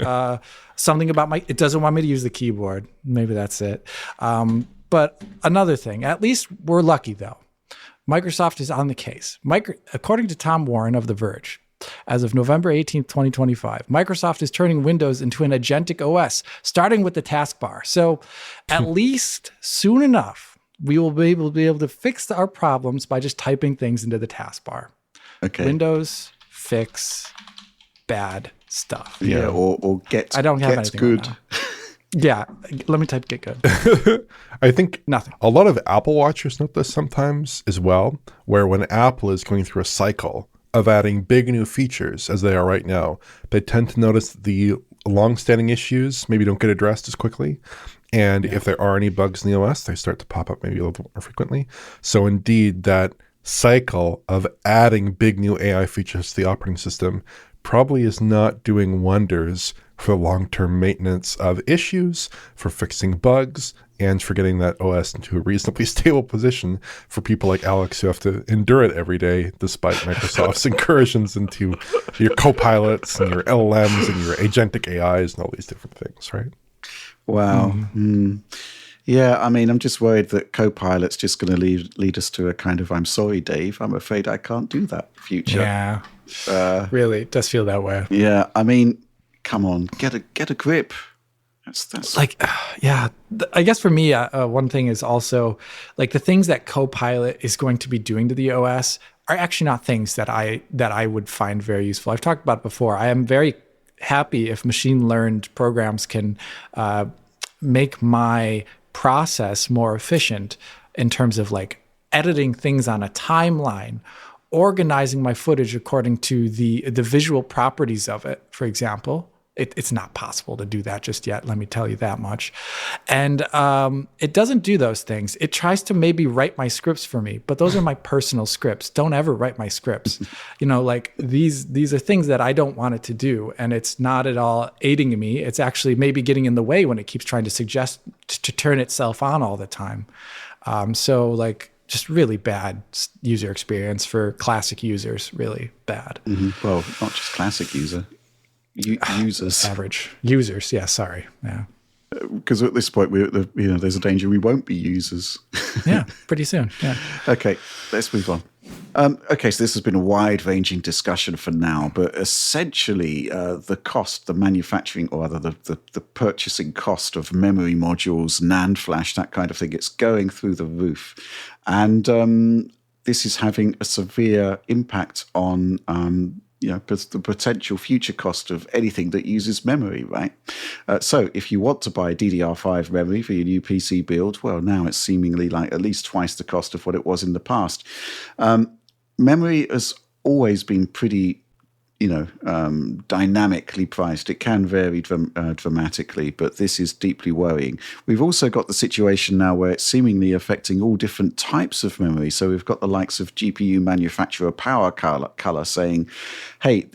something about it doesn't want me to use the keyboard. Maybe that's it. But another thing, at least we're lucky though. Microsoft is on the case. According to Tom Warren of The Verge, as of November 18th, 2025, Microsoft is turning Windows into an agentic OS, starting with the taskbar. So at least soon enough, we will be able to fix our problems by just typing things into the taskbar. Okay. Windows fix bad stuff. Yeah, or get. I don't have get anything good. Right yeah, let me type get good. I think nothing. A lot of Apple watchers note this sometimes as well, where when Apple is going through a cycle of adding big new features, as they are right now, they tend to notice the long-standing issues maybe don't get addressed as quickly. And if there are any bugs in the OS, they start to pop up maybe a little bit more frequently. So indeed, that cycle of adding big new AI features to the operating system probably is not doing wonders for the long-term maintenance of issues, for fixing bugs, and for getting that OS into a reasonably stable position for people like Alex who have to endure it every day despite Microsoft's incursions into your copilots and your LLMs and your agentic AIs and all these different things, right? Wow. Yeah, I mean, I'm just worried that Copilot's just going to lead us to a kind of, I'm sorry, Dave, I'm afraid I can't do that future. Yeah, really, it does feel that way. Yeah, I mean, come on, get a grip. That's like, yeah, I guess for me, one thing is also like the things that Copilot is going to be doing to the OS are actually not things that I would find very useful. I've talked about it before. I am very happy if machine learned programs can make my process more efficient in terms of like editing things on a timeline, organizing my footage according to the visual properties of it, for example. It's not possible to do that just yet, let me tell you that much. And it doesn't do those things. It tries to maybe write my scripts for me, but those are my personal scripts. Don't ever write my scripts. Like these are things that I don't want it to do. And it's not at all aiding me. It's actually maybe getting in the way when it keeps trying to suggest to turn itself on all the time. So like just really bad user experience for classic users, really bad. Well, not just classic users. Average users, yeah. Sorry, yeah. Because at this point, there's a danger we won't be users. Yeah, pretty soon. Yeah. Okay, let's move on. Okay, so this has been a wide-ranging discussion for now, but essentially, the cost, the manufacturing, or rather the purchasing cost of memory modules, NAND flash, that kind of thing, it's going through the roof, and this is having a severe impact on the potential future cost of anything that uses memory, right? So if you want to buy DDR5 memory for your new PC build, well, now it's seemingly like at least twice the cost of what it was in the past. Memory has always been pretty, dynamically priced. It can vary dramatically, but this is deeply worrying. We've also got the situation now where it's seemingly affecting all different types of memory. So we've got the likes of GPU manufacturer PowerColor saying, hey,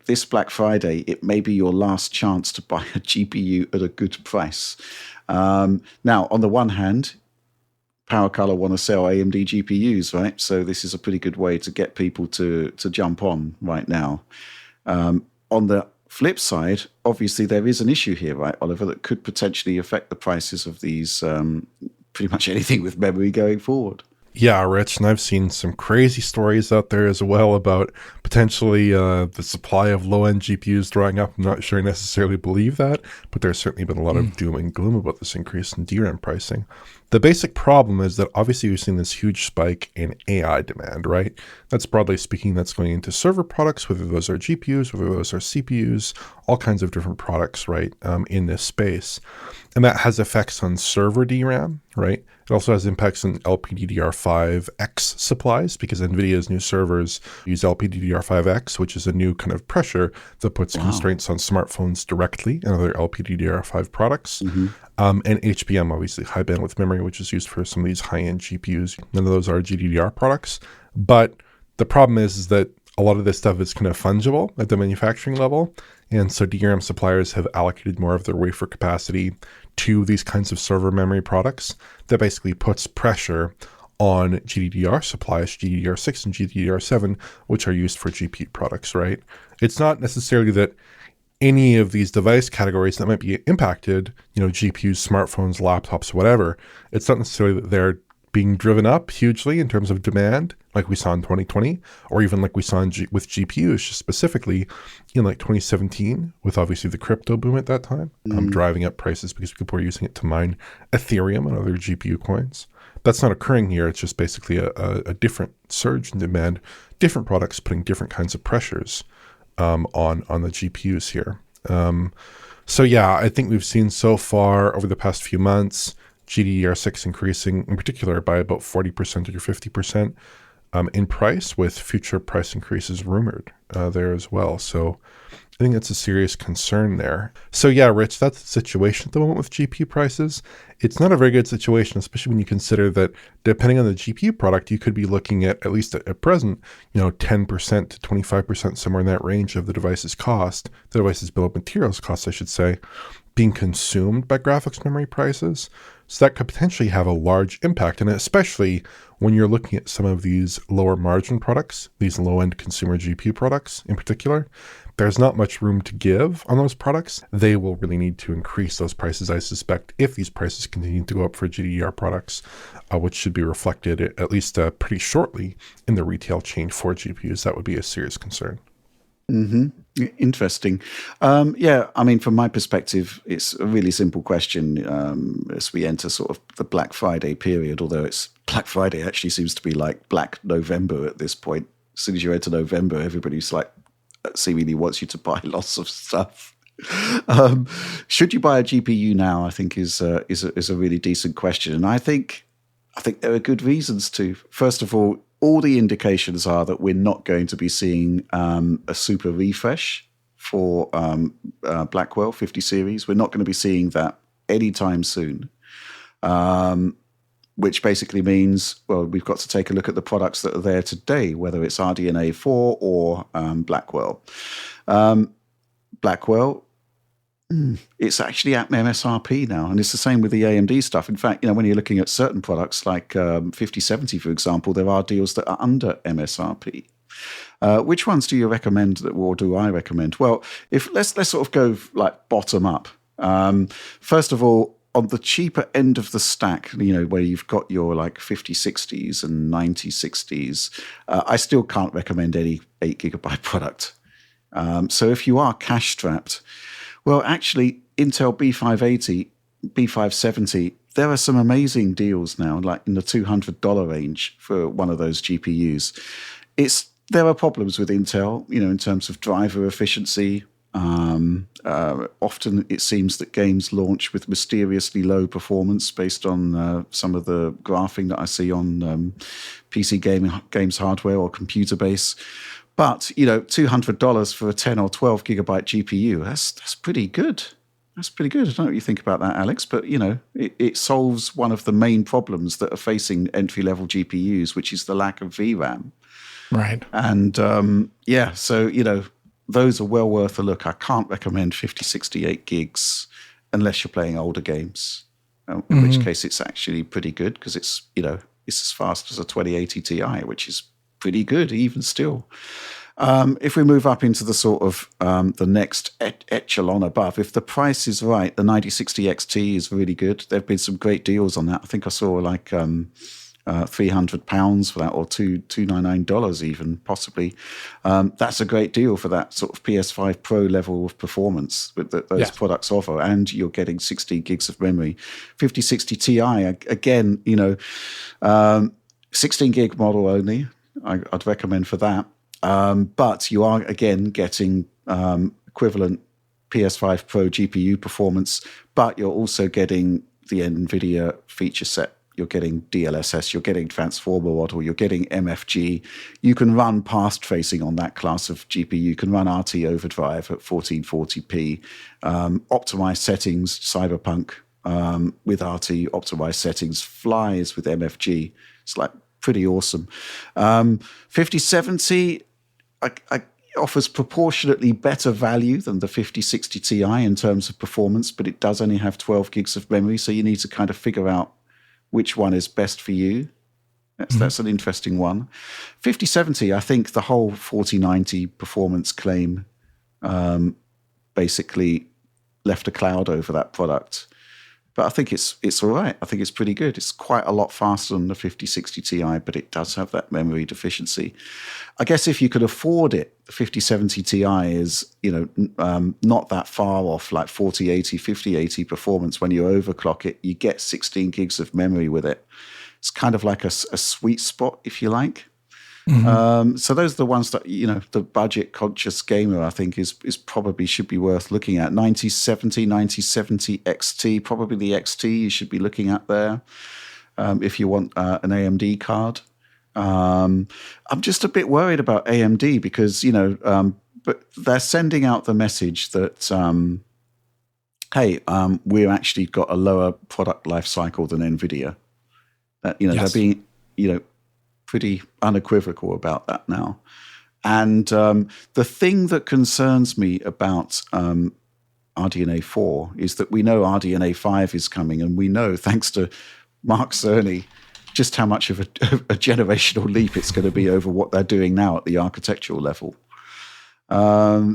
this Black Friday, it may be your last chance to buy a GPU at a good price. Now, on the one hand, PowerColor want to sell AMD GPUs, right? So this is a pretty good way to get people to jump on right now. On the flip side, obviously there is an issue here, right, Oliver, that could potentially affect the prices of these pretty much anything with memory going forward. Yeah, Rich, and I've seen some crazy stories out there as well about potentially the supply of low-end GPUs drying up. I'm not sure I necessarily believe that, but there's certainly been a lot of doom and gloom about this increase in DRAM pricing. The basic problem is that obviously we've seen this huge spike in AI demand, right? That's broadly speaking, that's going into server products, whether those are GPUs, whether those are CPUs, all kinds of different products, right, in this space. And that has effects on server DRAM, right? It also has impacts on LPDDR5X supplies because NVIDIA's new servers use LPDDR5X, which is a new kind of pressure that puts constraints on smartphones directly and other LPDDR5 products. And HBM, obviously, high bandwidth memory, which is used for some of these high-end GPUs. None of those are GDDR products. But the problem is that a lot of this stuff is kind of fungible at the manufacturing level. And so DRAM suppliers have allocated more of their wafer capacity to these kinds of server memory products that basically puts pressure on GDDR supplies, GDDR6 and GDDR7, which are used for GPU products, right? It's not necessarily that any of these device categories that might be impacted, GPUs, smartphones, laptops, whatever, it's not necessarily that they're being driven up hugely in terms of demand, like we saw in 2020, or even like we saw with GPUs specifically in like 2017, with obviously the crypto boom at that time, driving up prices because people were using it to mine Ethereum and other GPU coins. That's not occurring here. It's just basically a different surge in demand, different products putting different kinds of pressures on the GPUs here. So yeah, I think we've seen so far over the past few months, GDDR6 increasing in particular by about 40% or 50% in price, with future price increases rumored there as well. So I think that's a serious concern there. So yeah, Rich, that's the situation at the moment with GPU prices. It's not a very good situation, especially when you consider that depending on the GPU product, you could be looking at least at present, 10% to 25%, somewhere in that range of the device's cost, the device's bill of materials cost, I should say, being consumed by graphics memory prices. So that could potentially have a large impact, and especially when you're looking at some of these lower margin products, these low-end consumer GPU products in particular, there's not much room to give on those products. They will really need to increase those prices, I suspect, if these prices continue to go up for GDDR products, which should be reflected at least pretty shortly in the retail chain for GPUs. That would be a serious concern. Mm-hmm. Interesting. Yeah, I mean, from my perspective, it's a really simple question as we enter sort of the Black Friday period, although it's Black Friday actually seems to be like Black November at this point. As soon as you enter November, everybody's like, seemingly wants you to buy lots of stuff. Should you buy a GPU now? I think is a really decent question, and I think there are good reasons to. First of all the indications are that we're not going to be seeing a super refresh for Blackwell 50 series. We're not going to be seeing that anytime soon. Which basically means, well, we've got to take a look at the products that are there today, whether it's RDNA 4 or Blackwell. Blackwell, it's actually at MSRP now, and it's the same with the AMD stuff. In fact, when you're looking at certain products like 5070, for example, there are deals that are under MSRP. Which ones do you recommend, or do I recommend? Well, let's sort of go like bottom up. First of all, on the cheaper end of the stack, where you've got your like 5060s and 9060s, I still can't recommend any 8 gigabyte product. So if you are cash strapped, well, actually, Intel B580, B570, there are some amazing deals now, like in the $200 range for one of those GPUs. There are problems with Intel, in terms of driver efficiency. Often it seems that games launch with mysteriously low performance based on some of the graphing that I see on PC games hardware or computer base. But, $200 for a 10 or 12 gigabyte GPU, that's pretty good. That's pretty good. I don't know what you think about that, Alex, but, it solves one of the main problems that are facing entry-level GPUs, which is the lack of VRAM. Right. And, so, those are well worth a look. I can't recommend 5068 gigs unless you're playing older games, in which case it's actually pretty good because it's as fast as a 2080 Ti, which is pretty good even still. If we move up into the sort of the next echelon above, if the price is right, the 9060 XT is really good. There have been some great deals on that. I think I saw like £300 for that, or $299 even, possibly. That's a great deal for that sort of PS5 Pro level of performance that those products offer, and you're getting 16 gigs of memory. 5060 Ti, again, 16 gig model only, I'd recommend for that. But you are, again, getting equivalent PS5 Pro GPU performance, but you're also getting the NVIDIA feature set. You're getting DLSS, you're getting transformer model, you're getting MFG. You can run past tracing on that class of GPU. You can run RT overdrive at 1440p. Optimized settings, Cyberpunk with RT optimized settings, flies with MFG. It's like pretty awesome. 5070 offers proportionately better value than the 5060 Ti in terms of performance, but it does only have 12 gigs of memory, so you need to kind of figure out which one is best for you. That's an interesting one. 5070, I think the whole 4090 performance claim basically left a cloud over that product. But I think it's all right. I think it's pretty good. It's quite a lot faster than the 5060 Ti, but it does have that memory deficiency. I guess if you could afford it, the 5070 Ti is, not that far off, like 4080, 5080 performance. When you overclock it, you get 16 gigs of memory with it. It's kind of like a sweet spot, if you like. So those are the ones that, the budget conscious gamer, I think is probably should be worth looking at. 9070 XT, probably the XT you should be looking at there. If you want an AMD card. I'm just a bit worried about AMD because, but they're sending out the message that, hey, we've actually got a lower product life cycle than NVIDIA. That, they're being, pretty unequivocal about that now. And the thing that concerns me about RDNA 4 is that we know RDNA 5 is coming, and we know, thanks to Mark Cerny, just how much of a generational leap it's going to be over what they're doing now at the architectural level.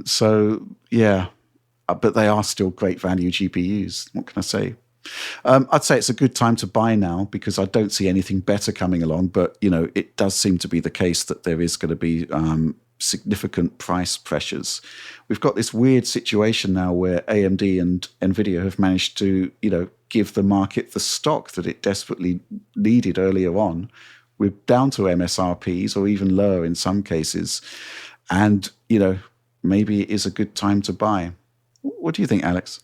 So, yeah, but they are still great value GPUs. What can I say? I'd say it's a good time to buy now because I don't see anything better coming along. But, it does seem to be the case that there is going to be significant price pressures. We've got this weird situation now where AMD and NVIDIA have managed to, give the market the stock that it desperately needed earlier on. We're down to MSRPs or even lower in some cases. And, maybe it is a good time to buy. What do you think, Alex?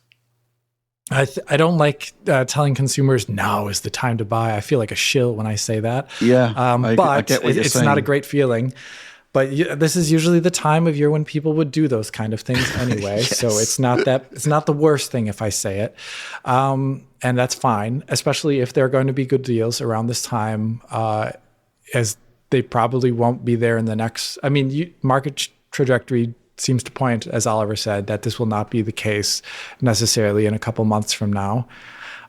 I don't like telling consumers now is the time to buy. I feel like a shill when I say that. Yeah, but I get what you're it's saying. Not a great feeling. But this is usually the time of year when people would do those kind of things anyway. Yes. So it's not the worst thing if I say it. And that's fine, especially if there are going to be good deals around this time, as they probably won't be there in the next. I mean, market trajectory seems to point, as Oliver said, that this will not be the case necessarily in a couple months from now.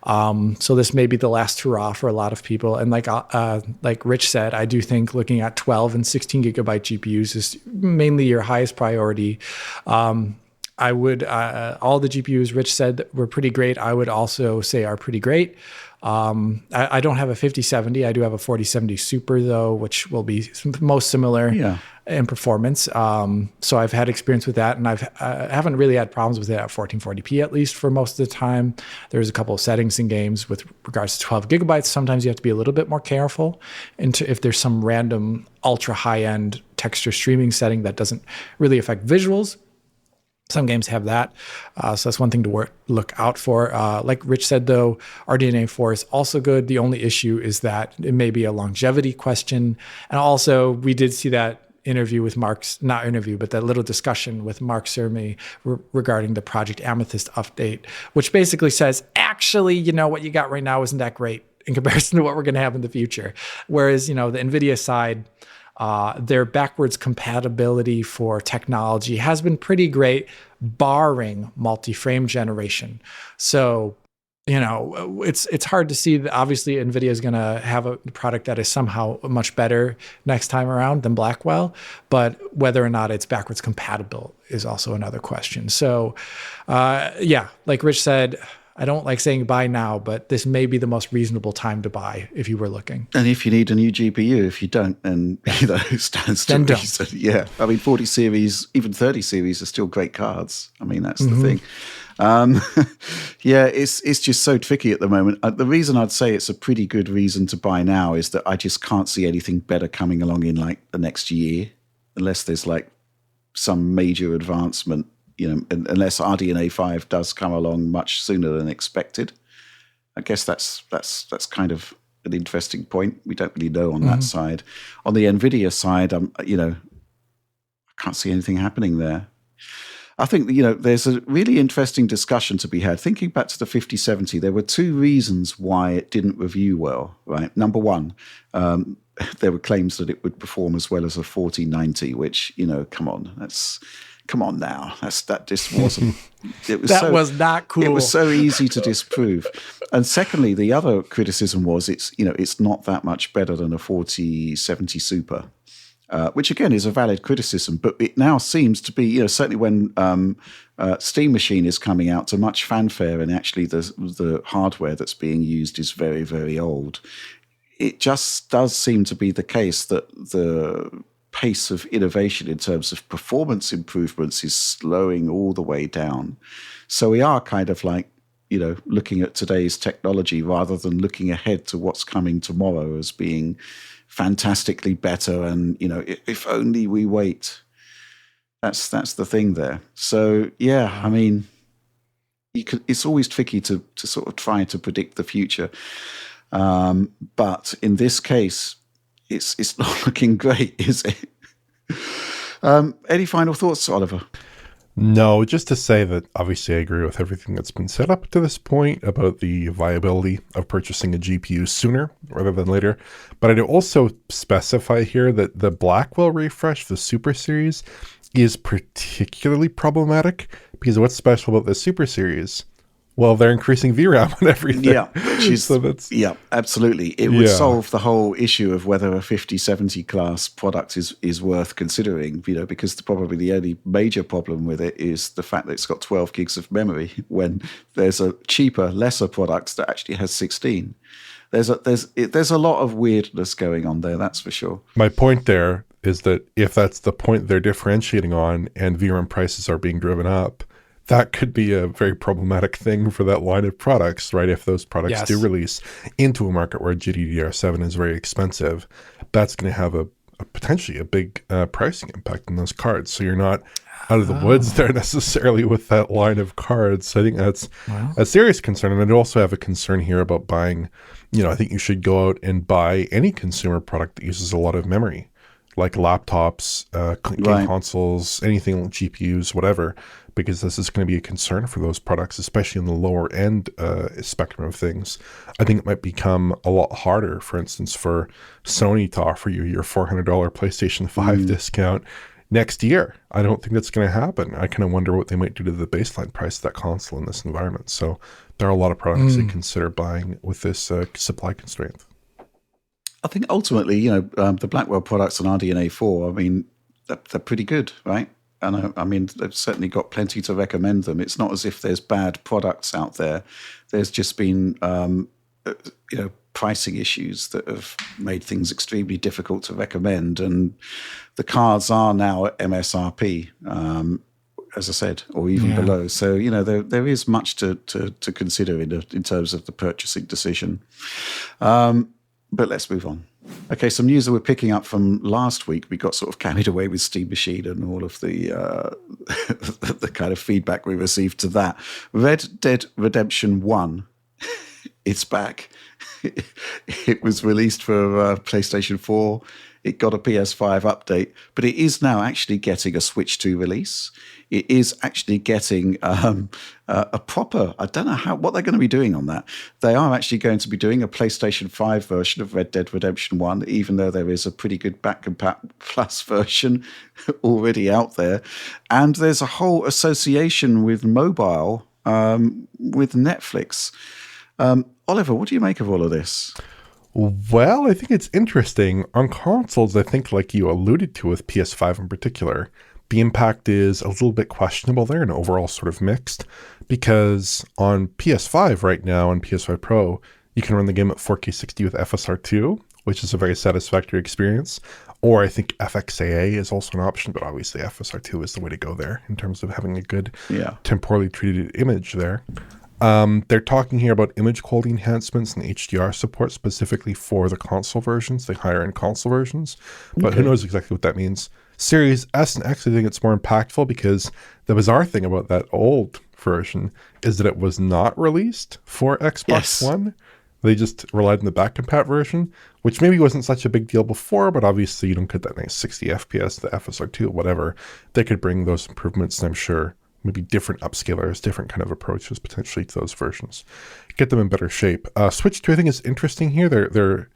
So this may be the last hurrah for a lot of people. And like Rich said, I do think looking at 12 and 16 gigabyte GPUs is mainly your highest priority. I would, all the GPUs Rich said that were pretty great, I would also say are pretty great. I don't have a 5070. I do have a 4070 Super though, which will be most similar in performance. So I've had experience with that, and I haven't really had problems with it at 1440p, at least for most of the time. There's a couple of settings in games with regards to 12 gigabytes. Sometimes you have to be a little bit more careful if there's some random ultra high end texture streaming setting that doesn't really affect visuals. Some games have that. So that's one thing to look out for. Like Rich said, though, RDNA 4 is also good. The only issue is that it may be a longevity question. And also, we did see that interview with that little discussion with Mark Cerny regarding the Project Amethyst update, which basically says, actually, what you got right now isn't that great in comparison to what we're going to have in the future. Whereas, the NVIDIA side, their backwards compatibility for technology has been pretty great, barring multi-frame generation. So, it's hard to see that obviously NVIDIA is going to have a product that is somehow much better next time around than Blackwell, but whether or not it's backwards compatible is also another question. So, like Rich said, I don't like saying buy now, but this may be the most reasonable time to buy if you were looking. And if you need a new GPU, if you don't, then stands to reason. Yeah, I mean, 40 series, even 30 series are still great cards. I mean, that's the thing. It's just so tricky at the moment. The reason I'd say it's a pretty good reason to buy now is that I just can't see anything better coming along in like the next year, unless there's like some major advancement. Unless RDNA 5 does come along much sooner than expected. I guess that's kind of an interesting point. We don't really know on that side. On the NVIDIA side, I can't see anything happening there. I think, there's a really interesting discussion to be had. Thinking back to the 5070, there were two reasons why it didn't review well, right? Number one, there were claims that it would perform as well as a 4090, which, come on now. That just wasn't. It was was not cool. It was so easy to disprove. And secondly, the other criticism was it's not that much better than a 4070 Super, which again is a valid criticism. But it now seems to be, certainly when Steam Machine is coming out to much fanfare, and actually the hardware that's being used is very, very old. It just does seem to be the case that the pace of innovation in terms of performance improvements is slowing all the way down. So we are kind of like, looking at today's technology rather than looking ahead to what's coming tomorrow as being fantastically better. And, if only we wait. That's the thing there. So, yeah, I mean, it's always tricky to sort of try to predict the future. But in this case, it's not looking great, is it? Any final thoughts, Oliver? No, just to say that obviously I agree with everything that's been said up to this point about the viability of purchasing a GPU sooner rather than later. But I'd also specify here that the Blackwell refresh, the Super Series, is particularly problematic because what's special about the Super Series? Well, they're increasing VRAM and everything. Yeah, which is, so that's, yeah, absolutely. It would solve the whole issue of whether a 5070 class product is worth considering, because probably the only major problem with it is the fact that it's got 12 gigs of memory when there's a cheaper, lesser product that actually has 16. There's a lot of weirdness going on there, that's for sure. My point there is that if that's the point they're differentiating on and VRAM prices are being driven up, that could be a very problematic thing for that line of products, right? If those products do release into a market where GDDR7 is very expensive, that's going to have a potentially a big pricing impact on those cards. So you're not out of the woods there necessarily with that line of cards. I think that's a serious concern. And I'd also have a concern here about buying, I think you should go out and buy any consumer product that uses a lot of memory, like laptops, game consoles, anything, GPUs, whatever, because this is going to be a concern for those products, especially in the lower end spectrum of things. I think it might become a lot harder, for instance, for Sony to offer you your $400 PlayStation 5 discount next year. I don't think that's going to happen. I kind of wonder what they might do to the baseline price of that console in this environment. So there are a lot of products to consider buying with this supply constraint. I think ultimately, the Blackwell products on RDNA 4, they're pretty good, right? And they've certainly got plenty to recommend them. It's not as if there's bad products out there. There's just been, pricing issues that have made things extremely difficult to recommend. And the cards are now at MSRP, as I said, or even below. So, there is much to consider in terms of the purchasing decision. But let's move on. Okay, some news that we're picking up from last week. We got sort of carried away with Steam Machine and all of the the kind of feedback we received to that. Red Dead Redemption 1, it's back. It was released for PlayStation 4. It got a PS5 update, but it is now actually getting a Switch 2 release. It is actually getting a proper, I don't know what they're going to be doing on that. They are actually going to be doing a PlayStation 5 version of Red Dead Redemption 1, even though there is a pretty good back-compat plus version already out there. And there's a whole association with mobile, with Netflix. Oliver, what do you make of all of this? Well, I think it's interesting. On consoles, I think like you alluded to with PS5 in particular, the impact is a little bit questionable there and overall sort of mixed, because on PS5 right now and PS5 Pro, you can run the game at 4K 60 with FSR2, which is a very satisfactory experience. Or I think FXAA is also an option, but obviously FSR2 is the way to go there in terms of having a good temporally treated image there. They're talking here about image quality enhancements and HDR support specifically for the console versions, the higher end console versions, but who knows exactly what that means. Series S and X, I think it's more impactful because the bizarre thing about that old version is that it was not released for Xbox One. They just relied on the back compat version, which maybe wasn't such a big deal before, but obviously you don't get that nice 60 FPS, the FSR2, whatever. They could bring those improvements, and I'm sure maybe different upscalers, different kind of approaches potentially to those versions. Get them in better shape. Switch 2, I think, is interesting here. They're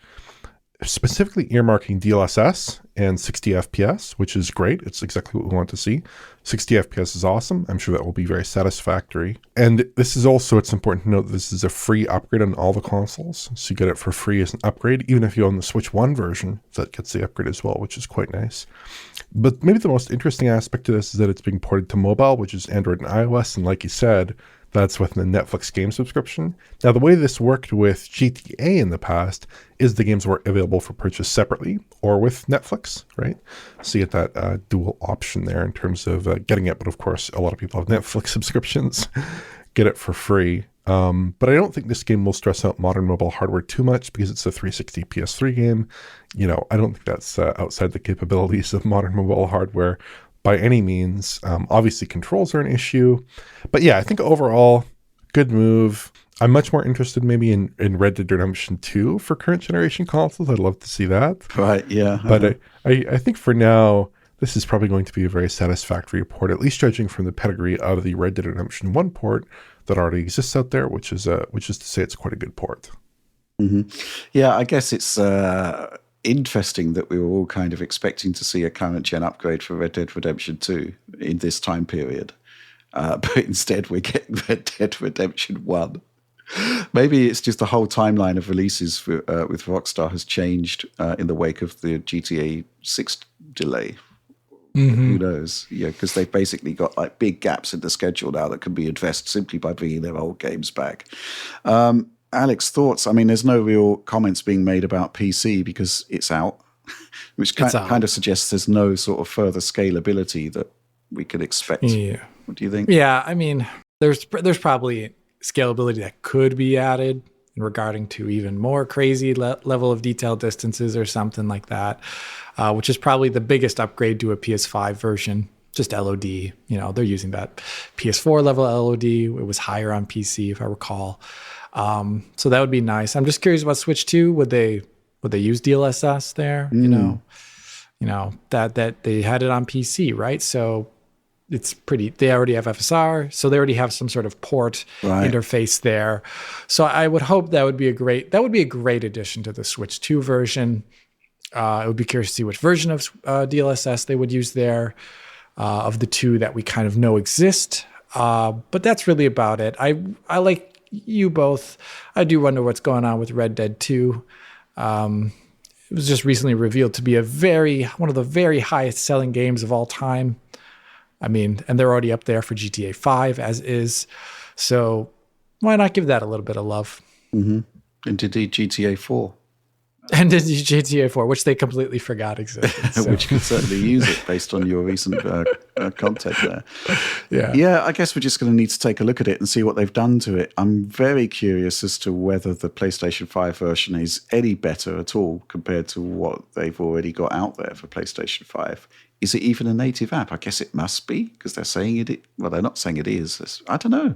specifically earmarking DLSS and 60 FPS, which is great. It's exactly what we want to see. 60 FPS is awesome. I'm sure that will be very satisfactory. And this is also, it's important to note that this is a free upgrade on all the consoles. So you get it for free as an upgrade. Even if you own the Switch 1 version, that gets the upgrade as well, which is quite nice. But maybe the most interesting aspect to this is that it's being ported to mobile, which is Android and iOS. And like you said, that's with the Netflix game subscription. Now, the way this worked with GTA in the past is the games were available for purchase separately or with Netflix, right? So you get that dual option there in terms of getting it. But of course, a lot of people have Netflix subscriptions, get it for free. But I don't think this game will stress out modern mobile hardware too much because it's a 360 PS3 game. I don't think that's outside the capabilities of modern mobile hardware by any means. Obviously, controls are an issue. But yeah, I think overall, good move. I'm much more interested maybe in Red Dead Redemption 2 for current generation consoles. I'd love to see that. Right, yeah. But I think for now, this is probably going to be a very satisfactory port, at least judging from the pedigree of the Red Dead Redemption 1 port that already exists out there, which is to say it's quite a good port. Mm-hmm. Yeah, I guess it's interesting that we were all kind of expecting to see a current gen upgrade for Red Dead Redemption 2 in this time period. But instead we're getting Red Dead Redemption 1. Maybe it's just the whole timeline of releases with Rockstar has changed in the wake of the GTA 6 delay. Who knows? Yeah, because they've basically got like big gaps in the schedule now that can be addressed simply by bringing their old games back. Alex, thoughts? I mean, there's no real comments being made about PC because it's out, which kind of suggests there's no sort of further scalability that we could expect. Yeah. What do you think? Yeah, I mean, there's probably scalability that could be added in regarding to even more crazy level of detail distances or something like that, which is probably the biggest upgrade to a PS5 version. Just LOD, they're using that PS4 level LOD. It was higher on PC, if I recall. So that would be nice. I'm just curious about Switch 2. Would they use DLSS there? That they had it on PC, right? So it's they already have FSR, so they already have some sort of port interface there. So I would hope that would be a great addition to the Switch 2 version. I would be curious to see which version of DLSS they would use there of the two that we kind of know exist. But that's really about it. I like you both. I do wonder what's going on with Red Dead 2. It was just recently revealed to be one of the very highest selling games of all time. I mean, and they're already up there for GTA 5 as is. So why not give that a little bit of love? Mm-hmm. And indeed GTA 4. And GTA 4, which they completely forgot existed. So. Which could certainly use it based on your recent content there. Yeah, I guess we're just going to need to take a look at it and see what they've done to it. I'm very curious as to whether the PlayStation 5 version is any better at all compared to what they've already got out there for PlayStation 5. Is it even a native app? I guess it must be, because they're saying it. Well, they're not saying it is. I don't know.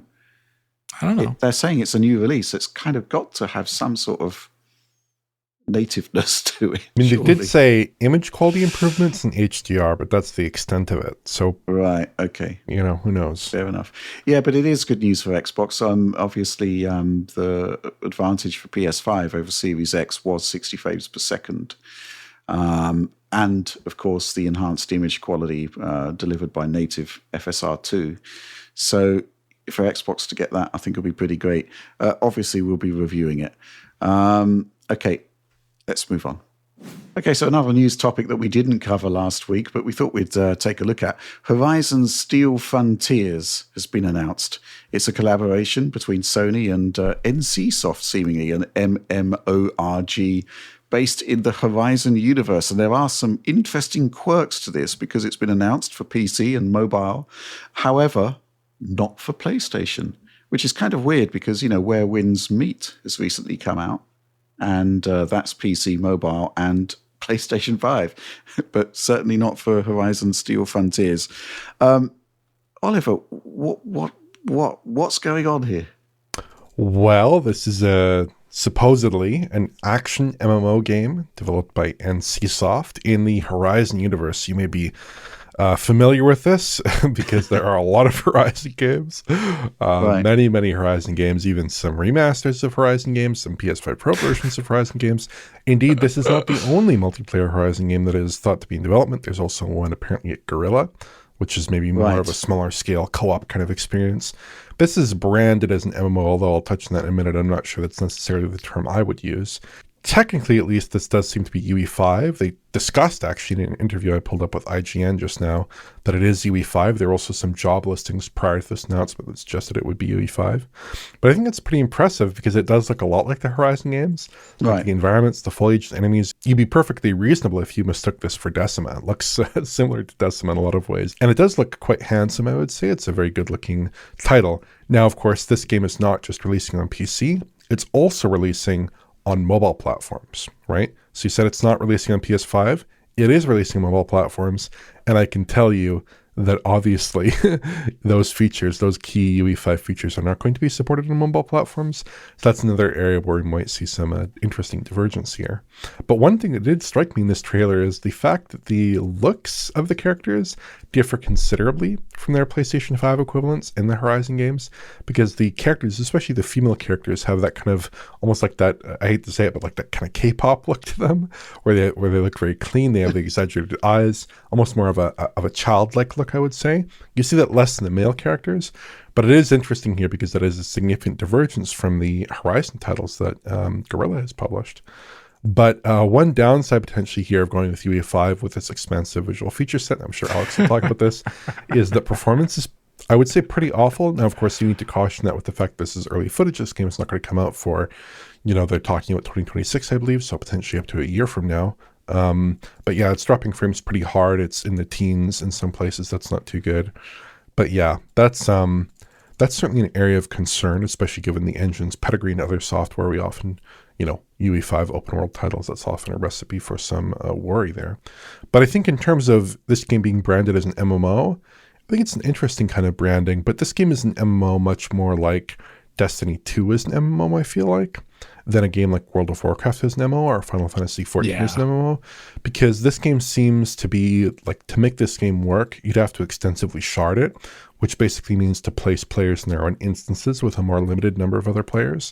They're saying it's a new release. It's kind of got to have some sort of nativeness to it. I mean, they did say image quality improvements in HDR, but that's the extent of it. So, right, okay. Who knows? Fair enough. Yeah, but it is good news for Xbox. Obviously, the advantage for PS5 over Series X was 60 frames per second. And, of course, the enhanced image quality delivered by native FSR 2. So for Xbox to get that, I think will be pretty great. Obviously, we'll be reviewing it. Okay, let's move on. Okay, so another news topic that we didn't cover last week, but we thought we'd take a look at. Horizon Steel Frontiers has been announced. It's a collaboration between Sony and NCSoft, seemingly, an MMORG based in the Horizon universe. And there are some interesting quirks to this because it's been announced for PC and mobile. However, not for PlayStation, which is kind of weird because, Where Winds Meet has recently come out. And that's PC, mobile, and PlayStation 5, but certainly not for Horizon Steel Frontiers. Oliver, what's going on here? Well, this is supposedly an action MMO game developed by NCSoft in the Horizon universe. You may be familiar with this because there are a lot of Horizon games, many Horizon games, even some remasters of Horizon games, some PS5 Pro versions of Horizon games. Indeed, this is not the only multiplayer Horizon game that is thought to be in development. There's also one apparently at Guerrilla, which is maybe more of a smaller scale co-op kind of experience. This is branded as an MMO, although I'll touch on that in a minute. I'm not sure that's necessarily the term I would use. Technically, at least, this does seem to be UE5. They discussed, actually, in an interview I pulled up with IGN just now, that it is UE5. There were also some job listings prior to this announcement that suggested it would be UE5. But I think it's pretty impressive because it does look a lot like the Horizon games. Like the environments, the foliage, the enemies. You'd be perfectly reasonable if you mistook this for Decima. It looks similar to Decima in a lot of ways. And it does look quite handsome, I would say. It's a very good-looking title. Now, of course, this game is not just releasing on PC. It's also releasing on mobile platforms, right? So you said it's not releasing on PS5. It is releasing on mobile platforms. And I can tell you that obviously those features, those key UE5 features, are not going to be supported on mobile platforms. So that's another area where we might see some interesting divergence here. But one thing that did strike me in this trailer is the fact that the looks of the characters differ considerably from their PlayStation 5 equivalents in the Horizon games, because the characters, especially the female characters, have that kind of almost like that, I hate to say it, but like that kind of K-pop look to them, where they look very clean. They have the exaggerated eyes, almost more of a childlike look, I would say. You see that less in the male characters, but it is interesting here because that is a significant divergence from the Horizon titles that Guerrilla has published. But one downside potentially here of going with UE5 with its expansive visual feature set, I'm sure Alex will talk about this, is that performance is, I would say, pretty awful. Now, of course, you need to caution that with the fact this is early footage. This game is not going to come out for, they're talking about 2026, I believe, so potentially up to a year from now. But yeah, it's dropping frames pretty hard. It's in the teens in some places. That's not too good. But yeah, that's certainly an area of concern, especially given the engine's pedigree and other software. We often, UE5 open world titles, that's often a recipe for some worry there. But I think in terms of this game being branded as an MMO, I think it's an interesting kind of branding. But this game is an MMO much more like Destiny 2 is an MMO, I feel like, than a game like World of Warcraft is an MMO or Final Fantasy 14 is an MMO, because this game seems to be like, to make this game work, you'd have to extensively shard it, which basically means to place players in their own instances with a more limited number of other players.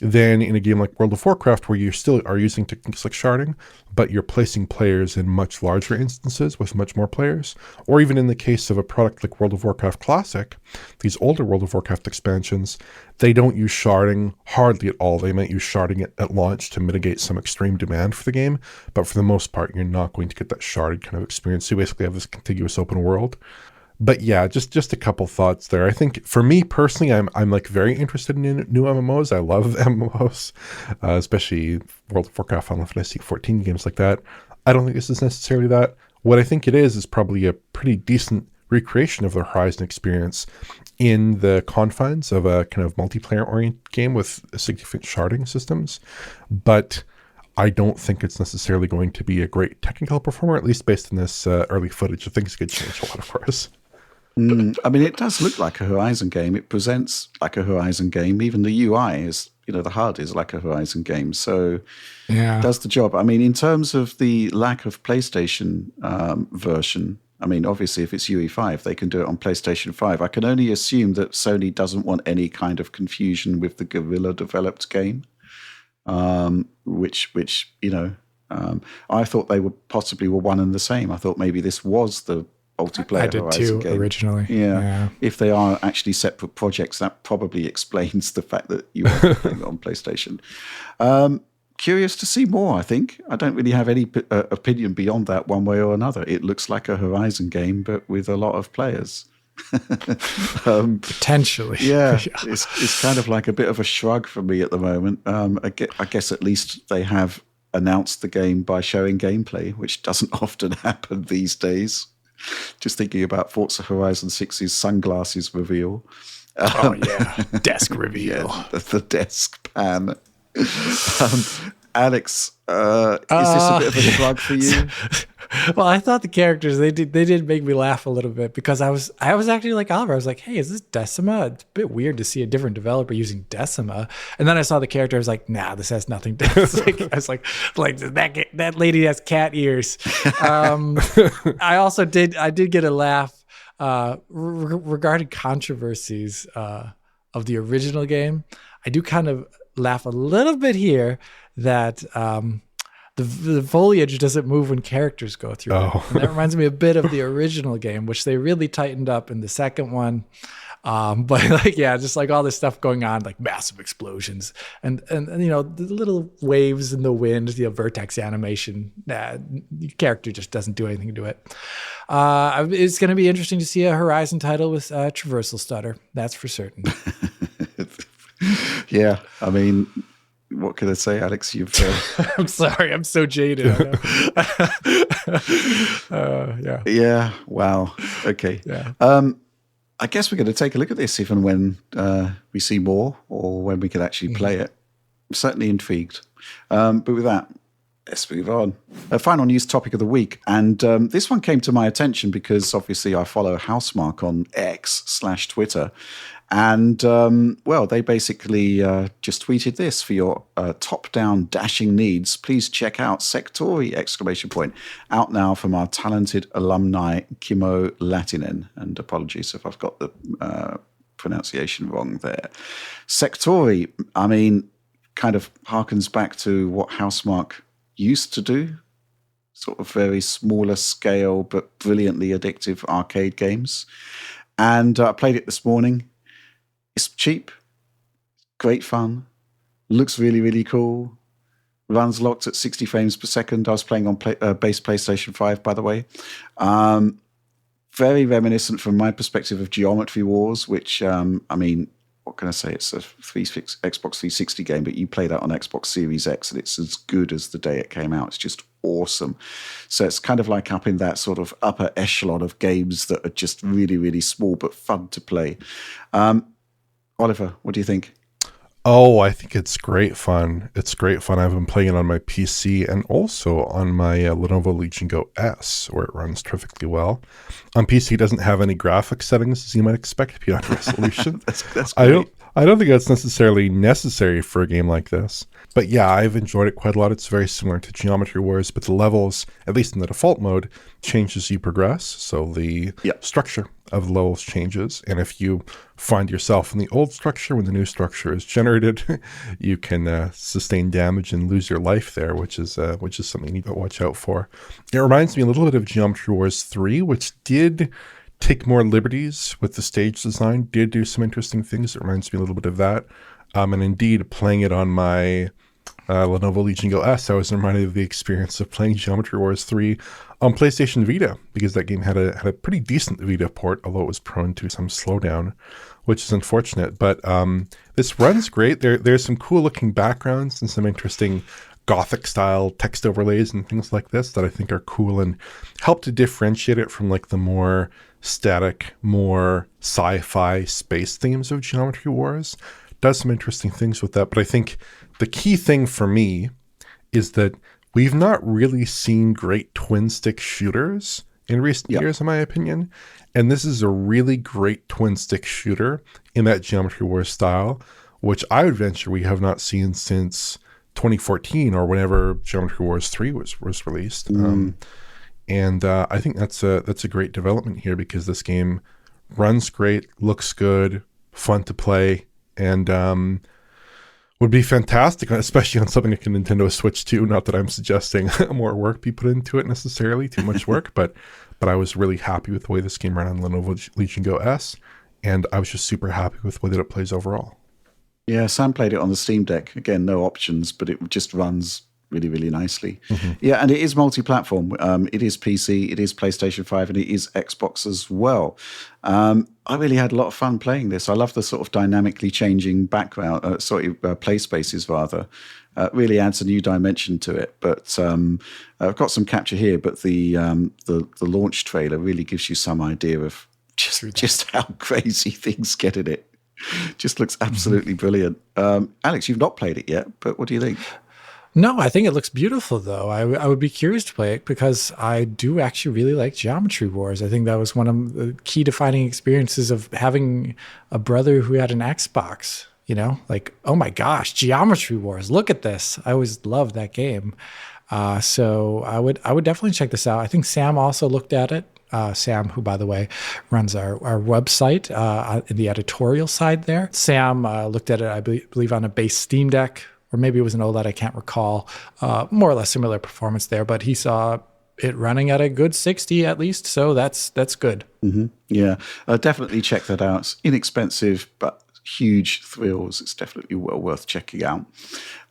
Then in a game like World of Warcraft, where you still are using techniques like sharding, but you're placing players in much larger instances with much more players, or even in the case of a product like World of Warcraft Classic, these older World of Warcraft expansions, they don't use sharding hardly at all. They might use sharding at launch to mitigate some extreme demand for the game, but for the most part, you're not going to get that sharded kind of experience. You basically have this contiguous open world. But yeah, just a couple thoughts there. I think for me personally, I'm like very interested in new MMOs. I love MMOs, especially World of Warcraft, Final Fantasy 14 games like that. I don't think this is necessarily that. What I think it is probably a pretty decent recreation of the Horizon experience in the confines of a kind of multiplayer-oriented game with significant sharding systems. But I don't think it's necessarily going to be a great technical performer, at least based on this early footage. I think it's going to change a lot, of course. I mean, it does look like a Horizon game. It presents like a Horizon game. Even the UI is, the HUD is like a Horizon game. So it does the job. I mean, in terms of the lack of PlayStation version, I mean, obviously, if it's UE5, they can do it on PlayStation 5. I can only assume that Sony doesn't want any kind of confusion with the Guerrilla-developed game, which I thought they were possibly one and the same. I thought maybe this was the multiplayer I did Horizon too game. Originally. Yeah. If they are actually separate projects, that probably explains the fact that you are playing it on PlayStation. Curious to see more, I think. I don't really have any opinion beyond that one way or another. It looks like a Horizon game, but with a lot of players. Potentially. Yeah, it's kind of like a bit of a shrug for me at the moment. I guess at least they have announced the game by showing gameplay, which doesn't often happen these days. Just thinking about Forza Horizon 6's sunglasses reveal. Desk reveal. Yeah, the desk pan. Alex, is this a bit of a shrug for you? Well, I thought the characters they did make me laugh a little bit, because I was actually like Oliver. I was like, hey, is this Decima? It's a bit weird to see a different developer using Decima. And then I saw the character. I was like, nah, this has nothing to do. I was like that lady has cat ears. I did get a laugh regarding controversies of the original game. I do kind of laugh a little bit here that the foliage doesn't move when characters go through it. And that reminds me a bit of the original game, which they really tightened up in the second one. But just like all this stuff going on, like massive explosions and the little waves in the wind, the vertex animation, the character just doesn't do anything to it. It's going to be interesting to see a Horizon title with traversal stutter. That's for certain. Yeah, I mean, what can I say, Alex? You've. I'm sorry, I'm so jaded. Yeah. Yeah. Wow. Okay. Yeah. I guess we're going to take a look at this even when we see more, or when we can actually play it. I'm certainly intrigued. But with that, Let's move on. A final news topic of the week. And this one came to my attention because obviously I follow Housemarque on X/Twitter. And, well, they basically just tweeted this: for your top-down dashing needs, please check out Sektori! Out now from our talented alumni, Kimmo Latinen. And apologies if I've got the pronunciation wrong there. Sektori, I mean, kind of harkens back to what Housemarque used to do, sort of very smaller scale but brilliantly addictive arcade games. And I played it this morning. It's cheap, great fun, looks really, really cool, runs locked at 60 frames per second. I was playing on base PlayStation 5, by the way. Very reminiscent from my perspective of Geometry Wars, which, I mean, what can I say? It's a Xbox 360 game, but you play that on Xbox Series X, and it's as good as the day it came out. It's just awesome. So it's kind of like up in that sort of upper echelon of games that are just really, really small but fun to play. Oliver, what do you think? Oh, I think it's great fun. It's great fun. I've been playing it on my PC and also on my Lenovo Legion Go S, where it runs terrifically well. On PC, it doesn't have any graphic settings, as you might expect, beyond resolution. that's great. I don't think that's necessarily necessary for a game like this. But yeah, I've enjoyed it quite a lot. It's very similar to Geometry Wars, but the levels, at least in the default mode, change as you progress. So the structure of the levels changes. And if you find yourself in the old structure when the new structure is generated, you can sustain damage and lose your life there, which is something you need to watch out for. It reminds me a little bit of Geometry Wars 3, which did take more liberties with the stage design, did do some interesting things. It reminds me a little bit of that. And indeed, playing it on my Lenovo Legion Go S, I was reminded of the experience of playing Geometry Wars 3 on PlayStation Vita, because that game had a pretty decent Vita port, although it was prone to some slowdown, which is unfortunate. But this runs great. There's some cool looking backgrounds and some interesting Gothic style text overlays and things like this that I think are cool and help to differentiate it from like the more static, more sci-fi space themes of Geometry Wars. Does some interesting things with that. But I think the key thing for me is that we've not really seen great twin stick shooters in recent years, in my opinion. And this is a really great twin stick shooter in that Geometry Wars style, which I would venture we have not seen since 2014 or whenever Geometry Wars 3 was released. And I think that's a great development here, because this game runs great, looks good, fun to play, and would be fantastic, especially on something like a Nintendo Switch 2. Not that I'm suggesting more work be put into it necessarily, too much work, but I was really happy with the way this game ran on Lenovo Legion Go S, and I was just super happy with the way that it plays overall. Yeah, Sam played it on the Steam Deck. Again, no options, but it just runs really, really nicely. Yeah, and it is multi-platform. It is PC, it is PlayStation 5, and it is Xbox as well. I really had a lot of fun playing this. I love the sort of dynamically changing background, play spaces rather. Really adds a new dimension to it. But I've got some capture here, but the launch trailer really gives you some idea of just how crazy things get in it. Just looks absolutely brilliant. Alex, you've not played it yet, but what do you think? No, I think it looks beautiful, though. I would be curious to play it because I do actually really like Geometry Wars. I think that was one of the key defining experiences of having a brother who had an Xbox. You know, like, oh my gosh, Geometry Wars! Look at this. I always loved that game. So I would definitely check this out. I think Sam also looked at it. Sam, who, by the way, runs our website in the editorial side there. Sam looked at it, I believe, on a base Steam Deck, or maybe it was an OLED, I can't recall. More or less similar performance there, but he saw it running at a good 60 at least, so that's good. Yeah, definitely check that out. It's inexpensive, but huge thrills. It's definitely well worth checking out.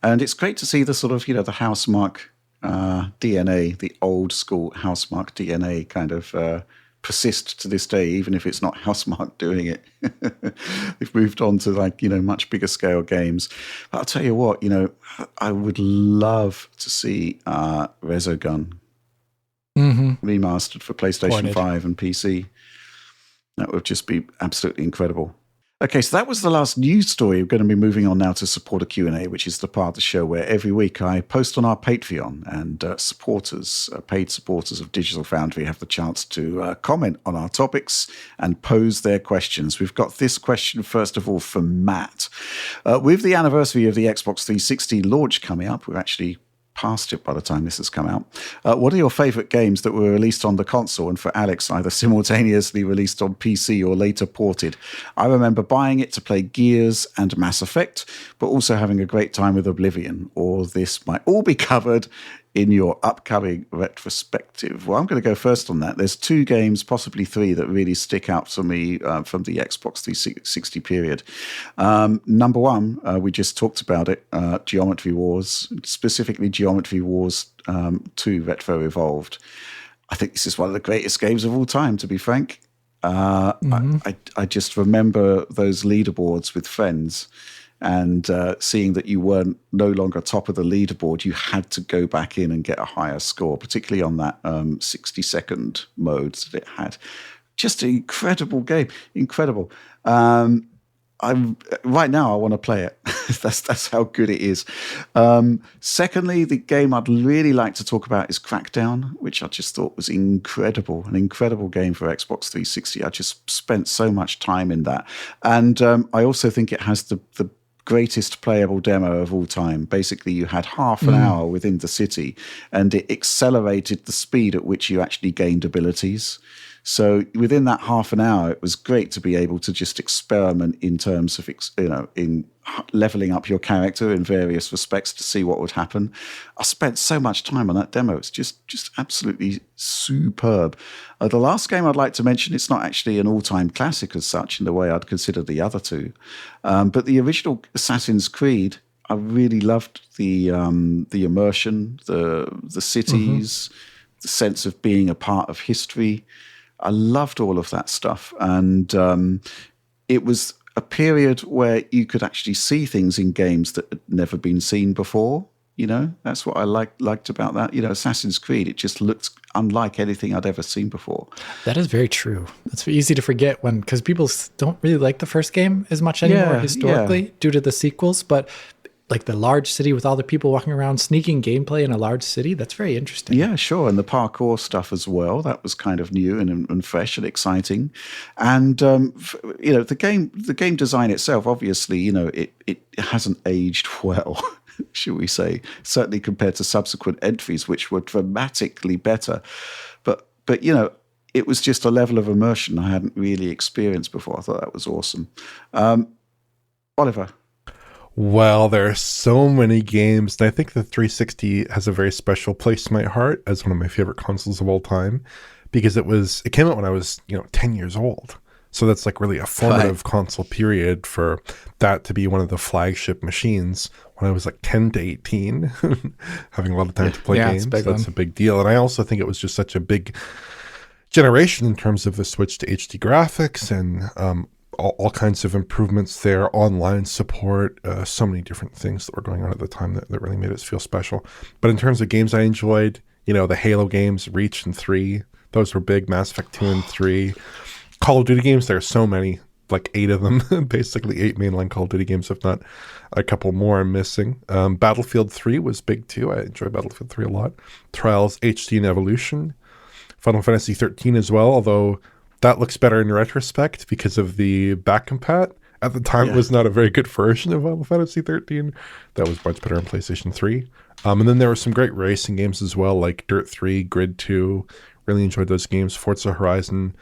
And it's great to see the sort of, the Housemarque DNA, the old school Housemarque DNA kind of persist to this day, even if it's not Housemarque doing it. They've moved on to much bigger scale games. But I'll tell you what, I would love to see Resogun remastered for PlayStation 5 and PC. That would just be absolutely incredible. Okay, so that was the last news story. We're going to be moving on now to Supporter Q&A, which is the part of the show where every week I post on our Patreon, and paid supporters of Digital Foundry have the chance to comment on our topics and pose their questions. We've got this question, first of all, from Matt. With the anniversary of the Xbox 360 launch coming up, we're actually past it by the time this has come out. What are your favorite games that were released on the console, and for Alex, either simultaneously released on PC or later ported? I remember buying it to play Gears and Mass Effect, but also having a great time with Oblivion. Or this might all be covered in your upcoming retrospective. Well, I'm going to go first on that. There's 2 games, possibly 3, that really stick out for me from the Xbox 360 period. Number 1, we just talked about it, Geometry Wars, specifically Geometry Wars 2 Retro Evolved. I think this is one of the greatest games of all time, to be frank. I just remember those leaderboards with friends, and seeing that you weren't no longer top of the leaderboard, you had to go back in and get a higher score, particularly on that 60-second mode that it had. Just an incredible game, incredible. Right now I want to play it. that's how good it is. Secondly, the game I'd really like to talk about is Crackdown, which I just thought was incredible, an incredible game for Xbox 360. I just spent so much time in that. And I also think it has the greatest playable demo of all time. Basically, you had half an hour within the city, and it accelerated the speed at which you actually gained abilities. So within that half an hour, it was great to be able to just experiment in terms of, in leveling up your character in various respects to see what would happen. I spent so much time on that demo. It's just absolutely superb. The last game I'd like to mention, it's not actually an all-time classic as such in the way I'd consider the other 2, but the original Assassin's Creed, I really loved the immersion, the cities, the sense of being a part of history. I loved all of that stuff. And it was a period where you could actually see things in games that had never been seen before. That's what I liked about that. Assassin's Creed, it just looked unlike anything I'd ever seen before. That is very true. That's easy to forget because people don't really like the first game as much anymore historically due to the sequels. But like the large city with all the people walking around, sneaking gameplay in a large city, that's very interesting. Yeah, sure. And the parkour stuff as well, that was kind of new and fresh and exciting. And, the game design itself, obviously, it hasn't aged well, should we say, certainly compared to subsequent entries, which were dramatically better. But it was just a level of immersion I hadn't really experienced before. I thought that was awesome. Oliver? Well, there are so many games, and I think the 360 has a very special place in my heart as one of my favorite consoles of all time, because it came out when I was 10 years old. So that's like really a formative console period for that to be one of the flagship machines when I was like 10 to 18, having a lot of time to play games. That's a big deal. And I also think it was just such a big generation in terms of the switch to HD graphics and all kinds of improvements there, online support, so many different things that were going on at the time that really made us feel special. But in terms of games I enjoyed, the Halo games, Reach and 3, those were big. Mass Effect 2 and 3. Call of Duty games, there are so many, like 8 of them, basically 8 mainline Call of Duty games, if not a couple more I'm missing. Battlefield 3 was big too. I enjoy Battlefield 3 a lot. Trials HD and Evolution. Final Fantasy 13 as well, although that looks better in retrospect because of the back compat. At the time, it was not a very good version of Final Fantasy 13. That was much better on PlayStation 3. And then there were some great racing games as well, like Dirt 3, Grid 2. Really enjoyed those games. Forza Horizon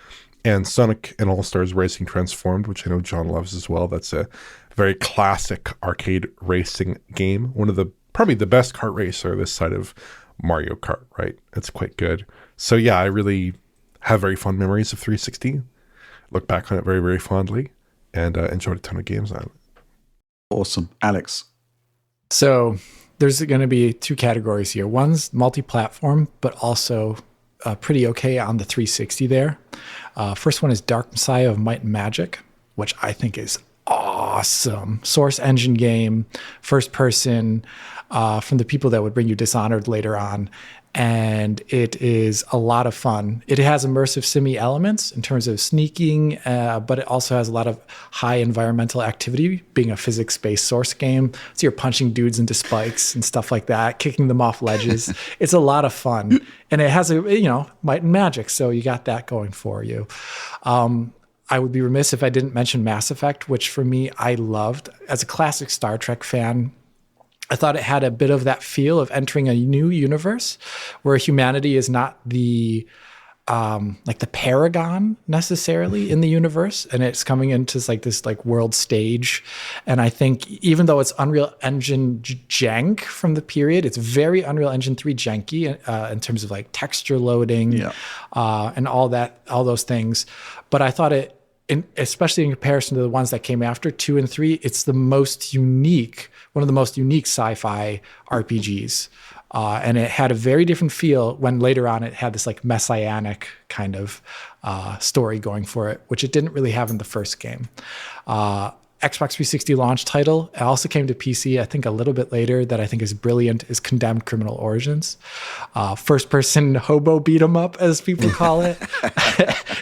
and Sonic and All-Stars Racing Transformed, which I know John loves as well. That's a very classic arcade racing game. One of probably the best kart racer this side of Mario Kart, right? It's quite good. So yeah, I really have very fond memories of 360. Look back on it very, very fondly, and enjoyed a ton of games on it. Awesome. Alex? So there's going to be 2 categories here. One's multi-platform, but also pretty okay on the 360 there. First one is Dark Messiah of Might and Magic, which I think is awesome. Source engine game, first person, from the people that would bring you Dishonored later on. and it is a lot of fun. It has immersive simi elements in terms of sneaking, but it also has a lot of high environmental activity, being a physics-based source game. So you're punching dudes into spikes and stuff like that, kicking them off ledges. It's a lot of fun, and it has might and magic, so you got that going for you. I would be remiss if I didn't mention Mass Effect, which for me I loved. As a classic Star Trek fan, I thought it had a bit of that feel of entering a new universe where humanity is not the the paragon necessarily in the universe, and it's coming into this world stage. And I think even though it's Unreal Engine jank from the period, it's very Unreal Engine 3 janky in terms of like texture loading and all those things. But I thought it, especially in comparison to the ones that came after 2 and 3, it's one of the most unique sci-fi RPGs. And it had a very different feel when later on it had this like messianic kind of story going for it, which it didn't really have in the first game. Xbox 360 launch title. It also came to PC, I think, a little bit later, that I think is brilliant, is Condemned Criminal Origins. First-person hobo beat 'em up, as people call it.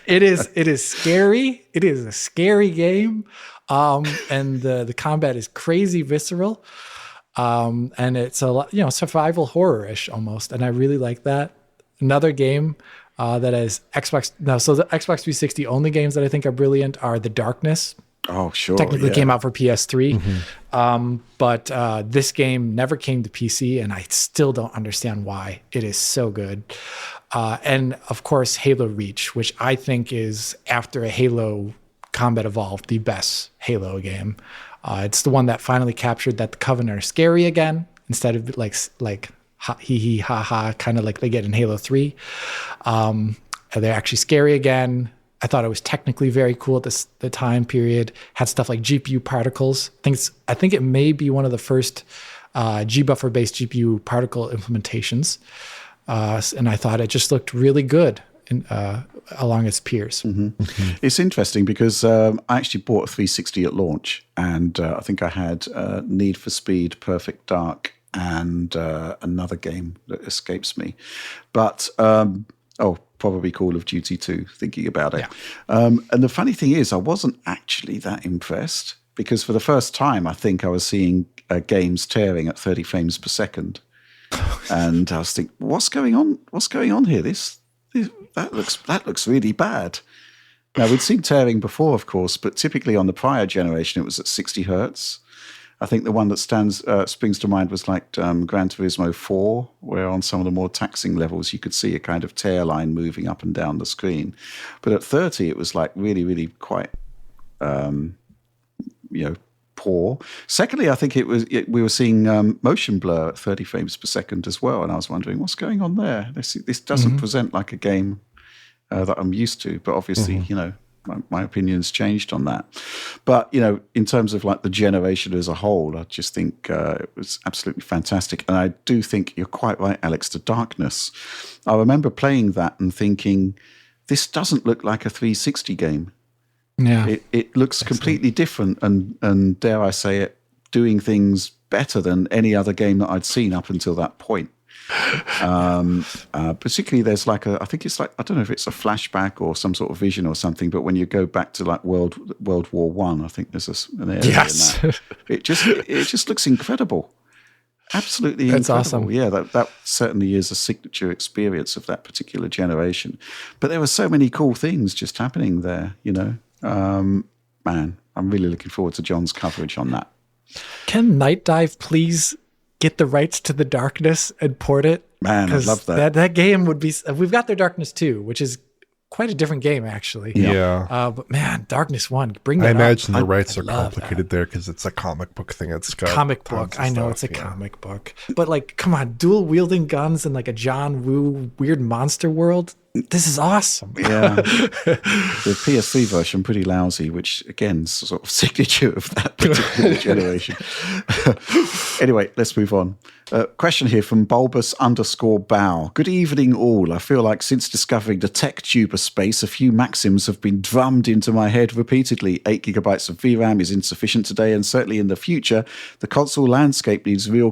It is scary. It is a scary game. And the combat is crazy visceral. And it's a lot, survival horror-ish almost. And I really like that. Another game that is Xbox. No, so the Xbox 360 only games that I think are brilliant are The Darkness. Oh, sure. Technically came out for PS3. But this game never came to PC, and I still don't understand why. It is so good. And of course, Halo Reach, which I think is, after a Halo Combat Evolved, the best Halo game. It's the one that finally captured that the Covenant are scary again, instead of like hee hee ha ha, kind of like they get in Halo 3. They're actually scary again. I thought it was technically very cool at the time period. Had stuff like GPU particles. I think it may be one of the first G-buffer based GPU particle implementations. And I thought it just looked really good along its peers. It's interesting because I actually bought a 360 at launch, and I think I had Need for Speed, Perfect Dark, and another game that escapes me. But, probably Call of Duty 2, thinking about it. Yeah. And the funny thing is, I wasn't actually that impressed, because for the first time, I think I was seeing games tearing at 30 frames per second. And I was thinking, what's going on? What's going on here? That looks really bad. Now, we'd seen tearing before, of course, but typically on the prior generation, it was at 60 hertz. I think the one that springs to mind was like Gran Turismo 4, where on some of the more taxing levels, you could see a kind of tear line moving up and down the screen. But at 30, it was like really, really quite, poor. Secondly, I think we were seeing motion blur at 30 frames per second as well, and I was wondering what's going on there. This doesn't present like a game that I'm used to, but obviously, my opinion's changed on that. But, in terms of like the generation as a whole, I just think it was absolutely fantastic. And I do think you're quite right, Alex, The Darkness. I remember playing that and thinking, this doesn't look like a 360 game. Yeah, it looks completely different, and dare I say it, doing things better than any other game that I'd seen up until that point. Particularly, there's I think it's I don't know if it's a flashback or some sort of vision or something, but when you go back to like World War One, I think there's an area in that. It just looks incredible. Absolutely incredible. That's awesome. Yeah, that certainly is a signature experience of that particular generation. But there were so many cool things just happening there, man, I'm really looking forward to John's coverage on that. Can Night Dive please get the rights to The Darkness and port it? Man, I love that. That game would be... We've got The Darkness 2, which is quite a different game, actually. Yeah. But man, Darkness 1, bring that I up. imagine the rights are complicated there because it's a comic book thing. It's got comic book. I know it's a comic book. But come on, dual wielding guns in like a John Woo weird monster world. this is awesome. Yeah. The PS3 version, pretty lousy, which again is sort of signature of that particular generation. Anyway, let's move on. Question here from Bulbous_Bow. Good evening, all. I feel like since discovering the tech tuber space, a few maxims have been drummed into my head repeatedly. 8 gigabytes of VRAM is insufficient today, and certainly in the future, the console landscape needs real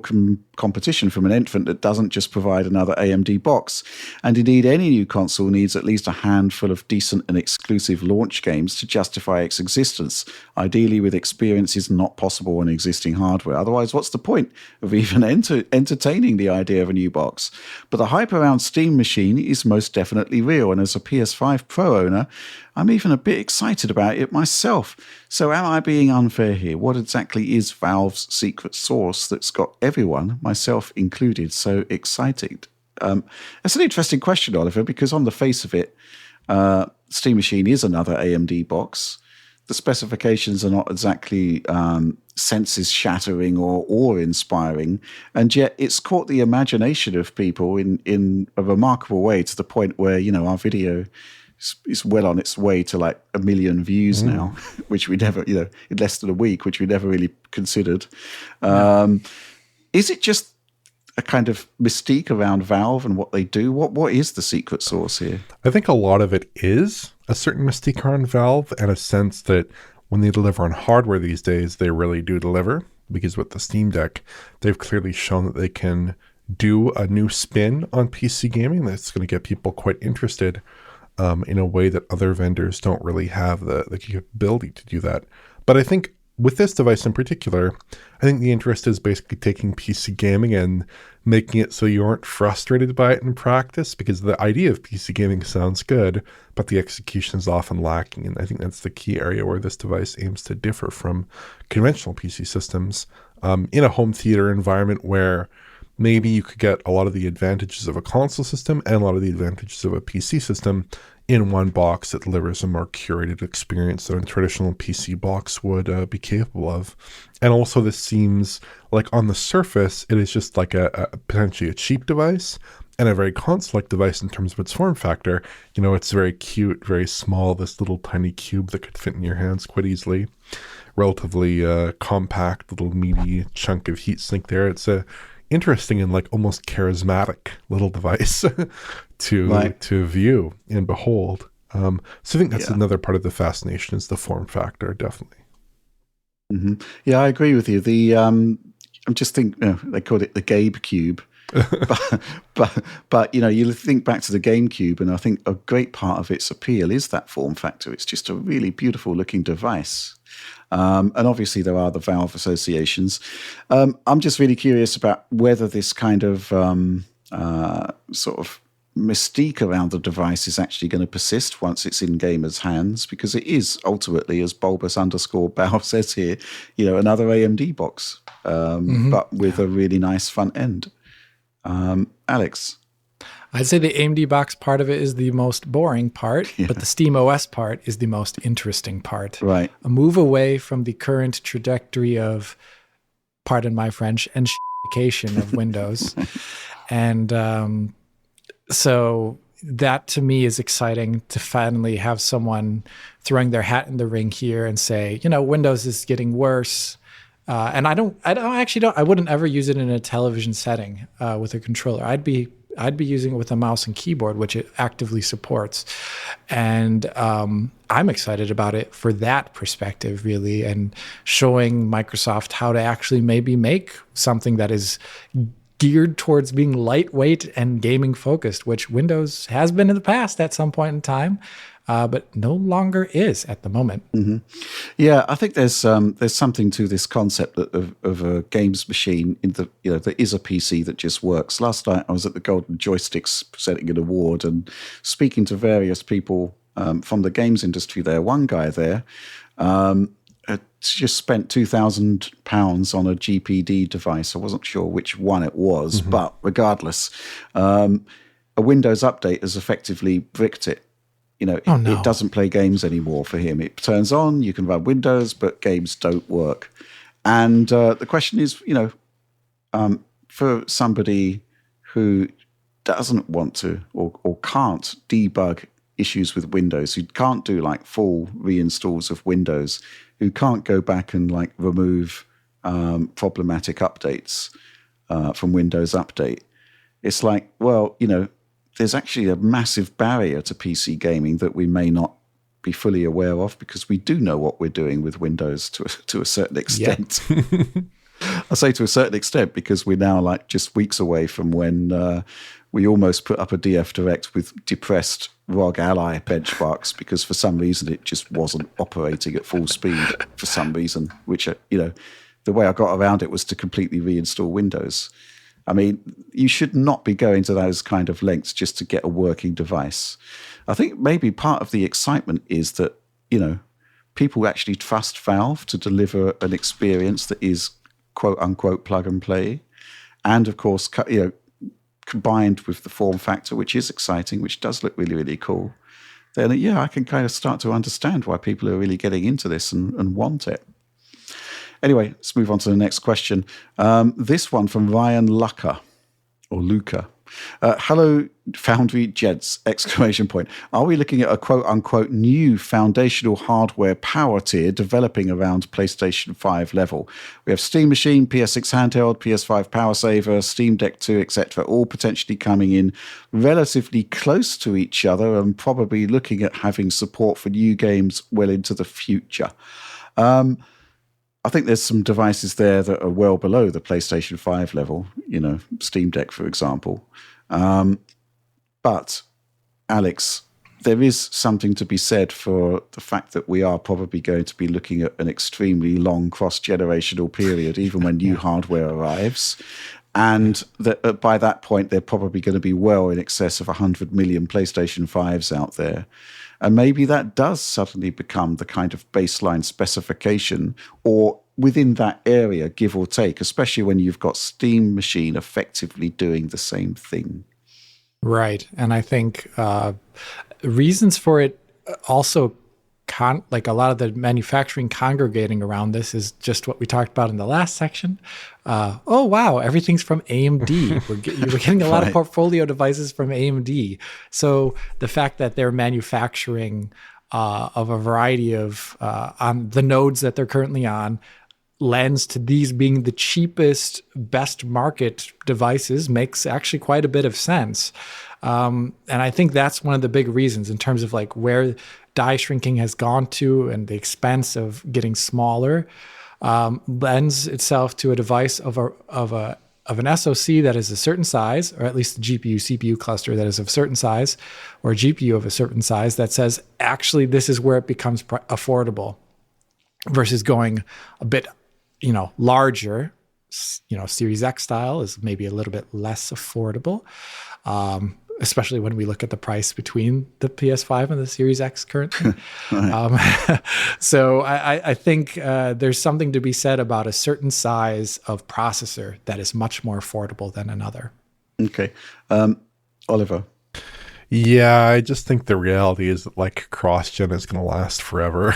competition from an entrant that doesn't just provide another AMD box. And indeed, any new console needs at least a handful of decent and exclusive launch games to justify its existence, ideally with experiences not possible on existing hardware. Otherwise, what's the point of even entertaining the idea of a new box? But the hype around Steam Machine is most definitely real, and as a PS5 Pro owner, I'm even a bit excited about it myself. So am I being unfair here? What exactly is Valve's secret sauce that's got everyone, myself included, so excited? That's an interesting question, Oliver, because on the face of it, Steam Machine is another AMD box. The specifications are not exactly senses shattering or awe-inspiring, and yet it's caught the imagination of people in a remarkable way, to the point where, you know, our video is well on its way to like 1 million views now, which we never, you know, in less than a week, which we never really considered. Is it just a kind of mystique around Valve and what they do? What is the secret sauce here? I think a lot of it is a certain mystique around Valve, and a sense that when they deliver on hardware these days, they really do deliver. Because with the Steam Deck, they've clearly shown that they can do a new spin on PC gaming that's going to get people quite interested in a way that other vendors don't really have the capability to do that. But I think with this device in particular, I think the interest is basically taking PC gaming and making it so you aren't frustrated by it in practice, because the idea of PC gaming sounds good, but the execution is often lacking. And I think that's the key area where this device aims to differ from conventional PC systems in a home theater environment where maybe you could get a lot of the advantages of a console system and a lot of the advantages of a PC system in one box that delivers a more curated experience that a traditional PC box would be capable of. And also, this seems like on the surface, it is just like a potentially a cheap device and a very console-like device in terms of its form factor. You know, it's very cute, very small, this little tiny cube that could fit in your hands quite easily. Relatively compact, little meaty chunk of heatsink there. It's a interesting and like almost charismatic little device to view and behold. So I think that's another part of the fascination, is the form factor, definitely. Mm-hmm. Yeah, I agree with you. The I'm just thinking, they called it the Gabe Cube, but you know, you think back to the GameCube, and I think a great part of its appeal is that form factor. It's just a really beautiful looking device. And obviously there are the Valve associations. I'm just really curious about whether this kind of sort of mystique around the device is actually going to persist once it's in gamers' hands, because it is ultimately, as Bulbous_Bow says here, you know, another AMD box, but with a really nice front end. Alex? I'd say the AMD box part of it is the most boring part, but the Steam OS part is the most interesting part. Right. A move away from the current trajectory of, pardon my French, and shittification of Windows. And so that to me is exciting, to finally have someone throwing their hat in the ring here and say, you know, Windows is getting worse. And I wouldn't ever use it in a television setting with a controller. I'd be using it with a mouse and keyboard, which it actively supports. And I'm excited about it for that perspective, really, and showing Microsoft how to actually maybe make something that is geared towards being lightweight and gaming focused, which Windows has been in the past at some point in time, but no longer is at the moment. Mm-hmm. Yeah, I think there's something to this concept of a games machine that is a PC that just works. Last night I was at the Golden Joysticks presenting an award and speaking to various people from the games industry there. One guy there had just spent £2,000 on a GPD device. I wasn't sure which one it was, but regardless, a Windows update has effectively bricked it. You know, it doesn't play games anymore for him. It turns on, you can run Windows, but games don't work. And the question is, you know, for somebody who doesn't want to or can't debug issues with Windows, who can't do like full reinstalls of Windows, who can't go back and like remove problematic updates from Windows Update. It's like, well, there's actually a massive barrier to PC gaming that we may not be fully aware of, because we do know what we're doing with Windows to a certain extent. Yeah. I say to a certain extent because we're now like just weeks away from when we almost put up a DF Direct with depressed ROG Ally benchmarks because for some reason it just wasn't operating at full speed for some reason, which, the way I got around it was to completely reinstall Windows. I mean, you should not be going to those kind of lengths just to get a working device. I think maybe part of the excitement is that, people actually trust Valve to deliver an experience that is quote unquote plug and play. And of course, combined with the form factor, which is exciting, which does look really, really cool, then I can kind of start to understand why people are really getting into this and want it. Anyway, let's move on to the next question. This one from Ryan Luca. Hello, Foundry Gents, ! Are we looking at a quote-unquote new foundational hardware power tier developing around PlayStation 5 level? We have Steam Machine, PS6 handheld, PS5 power saver, Steam Deck 2, etc., all potentially coming in relatively close to each other and probably looking at having support for new games well into the future. I think there's some devices there that are well below the PlayStation 5 level, Steam Deck, for example. But, Alex, there is something to be said for the fact that we are probably going to be looking at an extremely long cross-generational period, even when new hardware arrives. And that by that point, they're probably going to be well in excess of 100 million PlayStation 5s out there. And maybe that does suddenly become the kind of baseline specification, or within that area, give or take, especially when you've got Steam Machine effectively doing the same thing. Right. And I think reasons for it also, like a lot of the manufacturing congregating around this is just what we talked about in the last section. Oh, wow, everything's from AMD. We're getting a lot of portfolio devices from AMD. So the fact that they're manufacturing of a variety of on the nodes that they're currently on lends to these being the cheapest, best market devices makes actually quite a bit of sense. And I think that's one of the big reasons in terms of like where die shrinking has gone to and the expense of getting smaller lends itself to a device of an SoC that is a certain size, or at least the GPU CPU cluster that is of a certain size, or a GPU of a certain size that says actually this is where it becomes affordable, versus going a bit larger. Series X style is maybe a little bit less affordable. Especially when we look at the price between the PS5 and the Series X currently. So I think there's something to be said about a certain size of processor that is much more affordable than another. Okay. Oliver? Yeah, I just think the reality is that like cross-gen is going to last forever.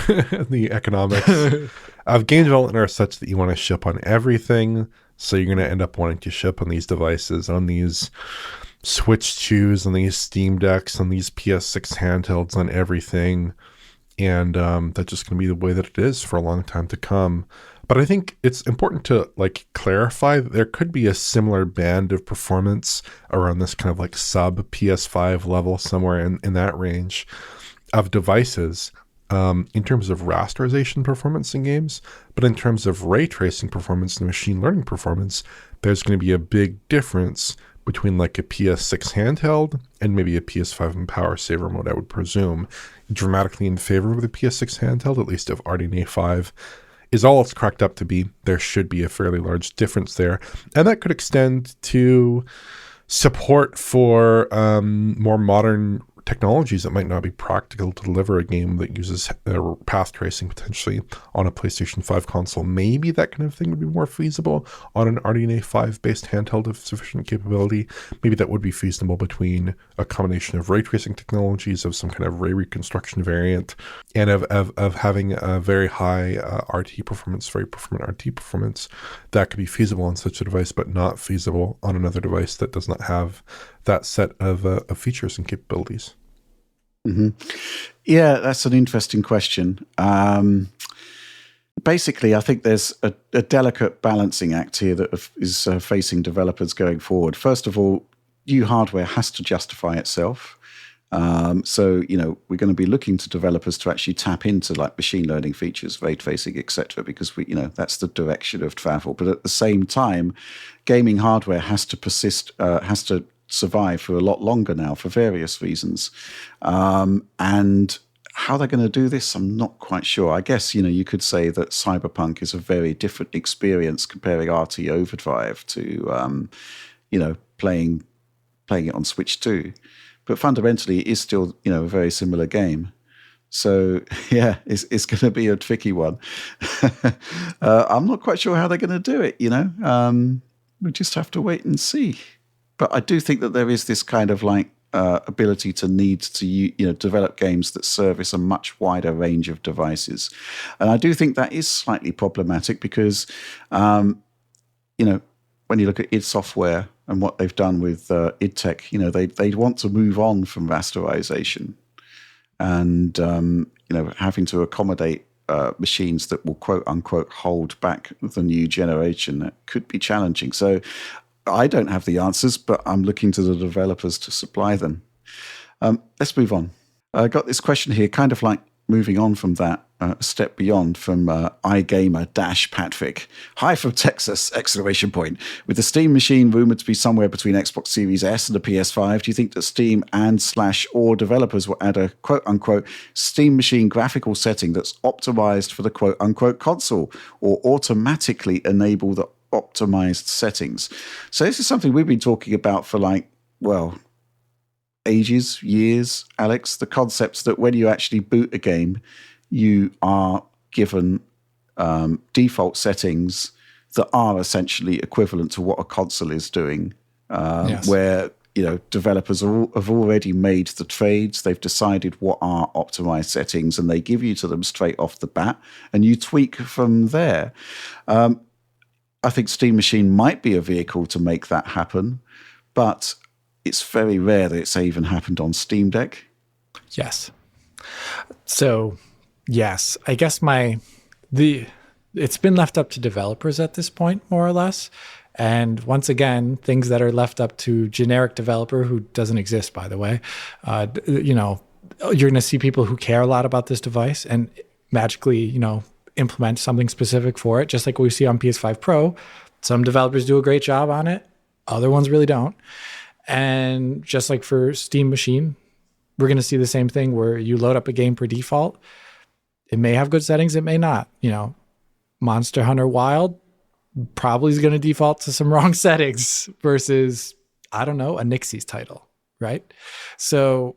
The economics of game development are such that you want to ship on everything. So you're going to end up wanting to ship on these devices, on these Switch 2s, on these Steam Decks, on these PS6 handhelds, on everything. And that's just going to be the way that it is for a long time to come. But I think it's important to like clarify that there could be a similar band of performance around this kind of like sub PS5 level, somewhere in that range of devices, in terms of rasterization performance in games. But in terms of ray tracing performance and machine learning performance, there's going to be a big difference between like a PS6 handheld and maybe a PS5 in power saver mode, I would presume, dramatically in favor of the PS6 handheld, at least if RDNA 5 is all it's cracked up to be. There should be a fairly large difference there. And that could extend to support for more modern technologies that might not be practical to deliver a game that uses path tracing potentially on a PlayStation 5 console. Maybe that kind of thing would be more feasible on an RDNA 5 based handheld of sufficient capability. Maybe that would be feasible between a combination of ray tracing technologies, of some kind of ray reconstruction variant, and of having a very high RT performance, very performant RT performance. That could be feasible on such a device, but not feasible on another device that does not have that set of features and capabilities? Yeah, that's an interesting question. Basically, I think there's a delicate balancing act here that is facing developers going forward. First of all, new hardware has to justify itself. So, we're going to be looking to developers to actually tap into like machine learning features, ray tracing, etc., because that's the direction of travel. But at the same time, gaming hardware has to persist, has to survive for a lot longer now for various reasons. And how they're going to do this, I'm not quite sure. I guess, you could say that Cyberpunk is a very different experience comparing RT Overdrive to, playing it on Switch 2. But fundamentally, it is still, a very similar game. So, yeah, it's going to be a tricky one. I'm not quite sure how they're going to do it, we just have to wait and see. But I do think that there is this kind of like ability to need to develop games that service a much wider range of devices. And I do think that is slightly problematic because, when you look at id Software and what they've done with id Tech, they want to move on from rasterization and, having to accommodate machines that will quote unquote hold back the new generation. That could be challenging. So I don't have the answers, but I'm looking to the developers to supply them. Let's move on. I got this question here, kind of like moving on from that, a step beyond, from iGamer-Patrick. Hi from Texas, ! With the Steam machine rumored to be somewhere between Xbox Series S and the PS5, do you think that Steam and/or developers will add a quote-unquote Steam machine graphical setting that's optimized for the quote-unquote console, or automatically enable the optimized settings? So this is something we've been talking about for ages, years, Alex. The concepts that when you actually boot a game, you are given default settings that are essentially equivalent to what a console is doing, where developers have already made the trades. They've decided what are optimized settings, and they give you to them straight off the bat, and you tweak from there. I think Steam Machine might be a vehicle to make that happen, but it's very rare that it's even happened on Steam Deck. Yes. So, yes, I guess it's been left up to developers at this point, more or less. And once again, things that are left up to generic developer, who doesn't exist, by the way, you're going to see people who care a lot about this device and magically, implement something specific for it, just like we see on PS5 Pro. Some developers do a great job on it. Other ones really don't. And just like for Steam Machine, we're going to see the same thing where you load up a game per default. It may have good settings. It may not. Monster Hunter Wild probably is going to default to some wrong settings versus, I don't know, a Nixie's title, right? So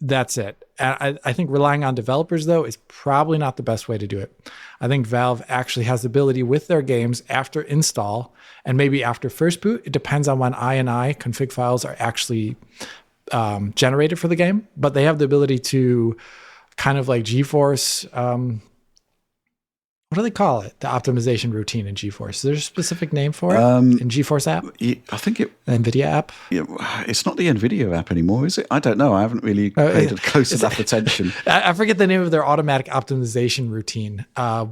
that's it. I think relying on developers, though, is probably not the best way to do it. I think Valve actually has the ability with their games after install and maybe after first boot. It depends on when INI config files are actually generated for the game, but they have the ability to kind of like GeForce. What do they call it? The optimization routine in GeForce. Is there a specific name for it in GeForce app? I think the NVIDIA app. Yeah, it's not the NVIDIA app anymore, is it? I don't know. I haven't really paid close enough attention. I forget the name of their automatic optimization routine.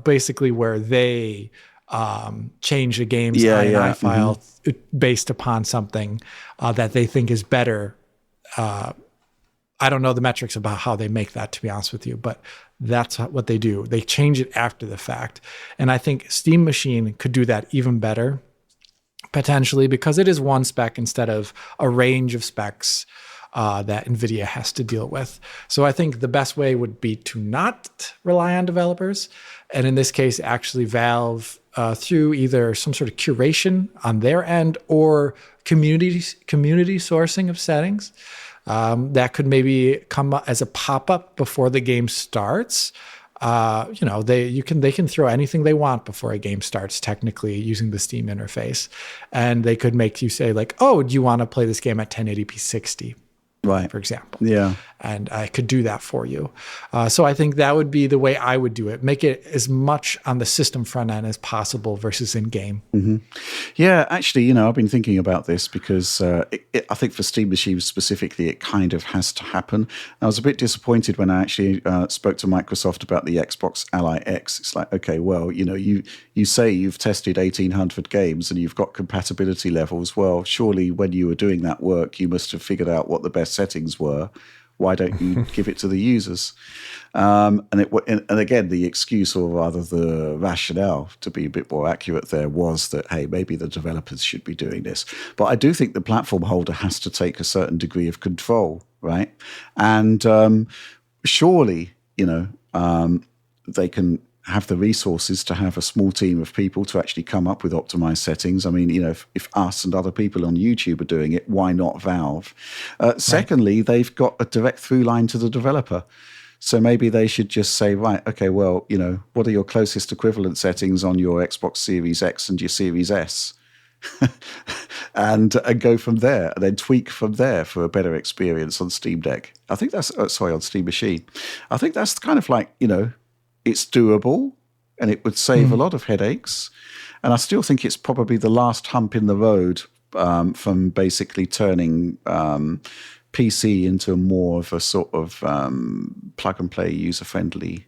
Basically, where they change the game's INI file based upon something that they think is better. I don't know the metrics about how they make that, to be honest with you, but that's what they do. They change it after the fact. And I think Steam Machine could do that even better, potentially, because it is one spec instead of a range of specs that NVIDIA has to deal with. So I think the best way would be to not rely on developers. And in this case, actually Valve, through either some sort of curation on their end or community sourcing of settings, that could maybe come as a pop-up before the game starts. They can throw anything they want before a game starts, technically, using the Steam interface. And they could make you say like, oh, do you want to play this game at 1080p 60? Right. for example. Yeah. And I could do that for you. So I think that would be the way I would do it. Make it as much on the system front end as possible versus in game. Yeah, actually, I've been thinking about this because I think for Steam Machines specifically, it kind of has to happen. I was a bit disappointed when I actually spoke to Microsoft about the Xbox Ally X. It's like, okay, well, you say you've tested 1,800 games and you've got compatibility levels. Well, surely when you were doing that work, you must have figured out what the best settings were. Why don't you give it to the users? And again, the excuse, or rather the rationale, to be a bit more accurate there, was that, hey, maybe the developers should be doing this. But I do think the platform holder has to take a certain degree of control, right? And surely, they can have the resources to have a small team of people to actually come up with optimized settings. I mean, if us and other people on YouTube are doing it, why not Valve? Secondly, they've got a direct through line to the developer. So maybe they should just say, right, okay, well, what are your closest equivalent settings on your Xbox Series X and your Series S? and go from there, and then tweak from there for a better experience on Steam Deck. I think that's, on Steam Machine. I think that's kind of like, it's doable, and it would save a lot of headaches. And I still think it's probably the last hump in the road from basically turning PC into more of a sort of plug-and-play, user-friendly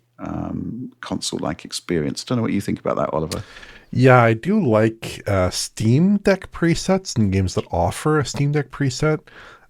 console-like experience. Don't know what you think about that, Oliver. Yeah, I do like Steam Deck presets and games that offer a Steam Deck preset.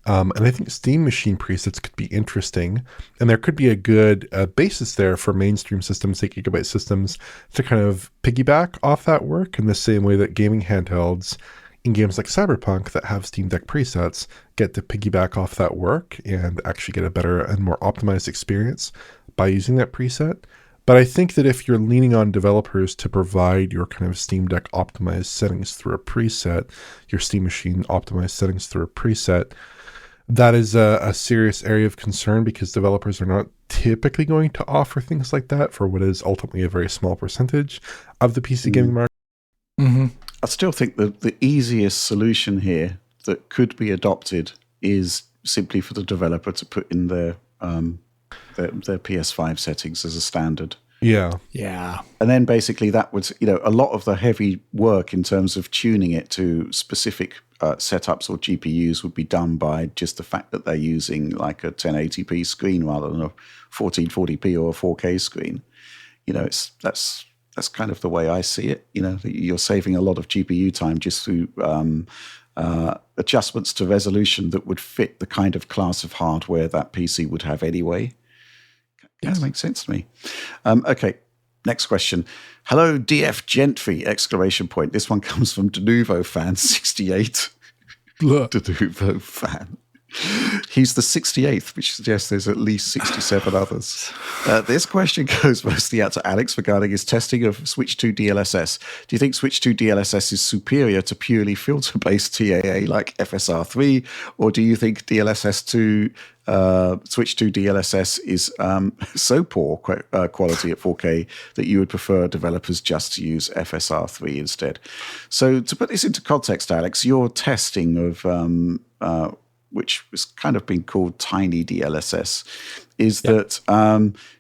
And I think Steam Machine presets could be interesting. And there could be a good basis there for mainstream systems, 8 gigabyte systems, to kind of piggyback off that work in the same way that gaming handhelds in games like Cyberpunk that have Steam Deck presets get to piggyback off that work and actually get a better and more optimized experience by using that preset. But I think that if you're leaning on developers to provide your kind of Steam Deck optimized settings through a preset, your Steam Machine optimized settings through a preset, that is a serious area of concern, because developers are not typically going to offer things like that for what is ultimately a very small percentage of the PC gaming market. Mm-hmm. I still think that the easiest solution here that could be adopted is simply for the developer to put in their PS5 settings as a standard. Yeah. And then basically that would, a lot of the heavy work in terms of tuning it to specific setups or GPUs would be done by just the fact that they're using like a 1080p screen rather than a 1440p or a 4K screen. That's kind of the way I see it. You're saving a lot of GPU time just through adjustments to resolution that would fit the kind of class of hardware that PC would have anyway. That makes sense to me. Okay, next question. Hello, DF Gentry! ! This one comes from Denuvo Fan 68. Denuvo Fan. He's the 68th, which suggests there's at least 67 others. This question goes mostly out to Alex regarding his testing of Switch 2 DLSS. Do you think Switch 2 DLSS is superior to purely filter-based TAA like FSR 3, or do you think Switch 2 DLSS is so poor quality at 4K that you would prefer developers just to use FSR 3 instead? So to put this into context, Alex, your testing of which has kind of been called tiny DLSS, is that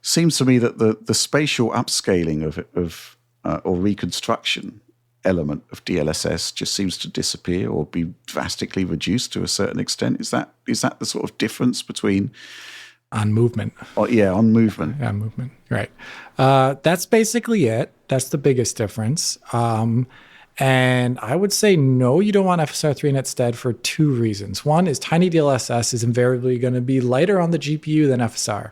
seems to me that the spatial upscaling of or reconstruction element of DLSS just seems to disappear or be drastically reduced to a certain extent. Is that the sort of difference between on movement? Oh, yeah, on movement. Yeah, movement. Right. That's basically it. That's the biggest difference. And I would say, no, you don't want FSR3 instead for two reasons. One is tiny DLSS is invariably going to be lighter on the GPU than FSR.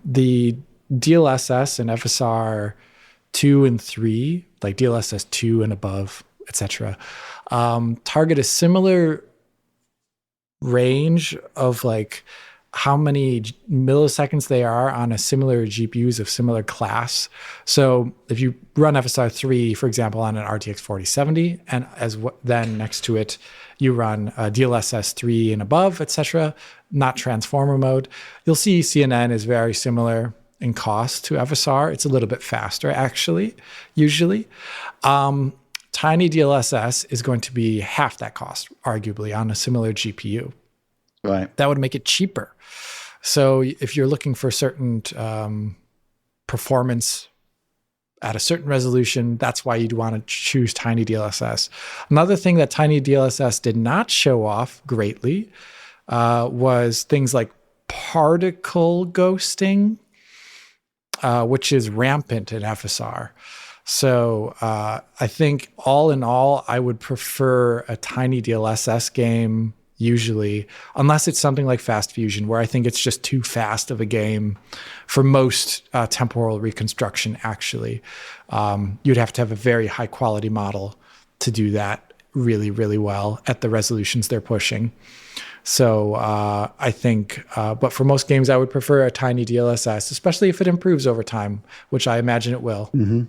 The DLSS and FSR 2 and 3, like DLSS 2 and above, etc., target a similar range of like how many milliseconds they are on a similar GPUs of similar class. So if you run FSR 3, for example, on an RTX 4070, and then next to it, you run DLSS 3 and above, etc., not transformer mode, you'll see CNN is very similar in cost to FSR. It's a little bit faster, actually, usually. Tiny DLSS is going to be half that cost, arguably, on a similar GPU. Right. That would make it cheaper. So if you're looking for certain performance at a certain resolution, that's why you'd want to choose Tiny DLSS. Another thing that Tiny DLSS did not show off greatly was things like particle ghosting, which is rampant in FSR. So I think all in all, I would prefer a Tiny DLSS game usually, unless it's something like Fast Fusion, where I think it's just too fast of a game for most temporal reconstruction, actually. You'd have to have a very high quality model to do that really, really well at the resolutions they're pushing. So I think, but for most games, I would prefer a Tiny DLSS, especially if it improves over time, which I imagine it will. Mm-hmm.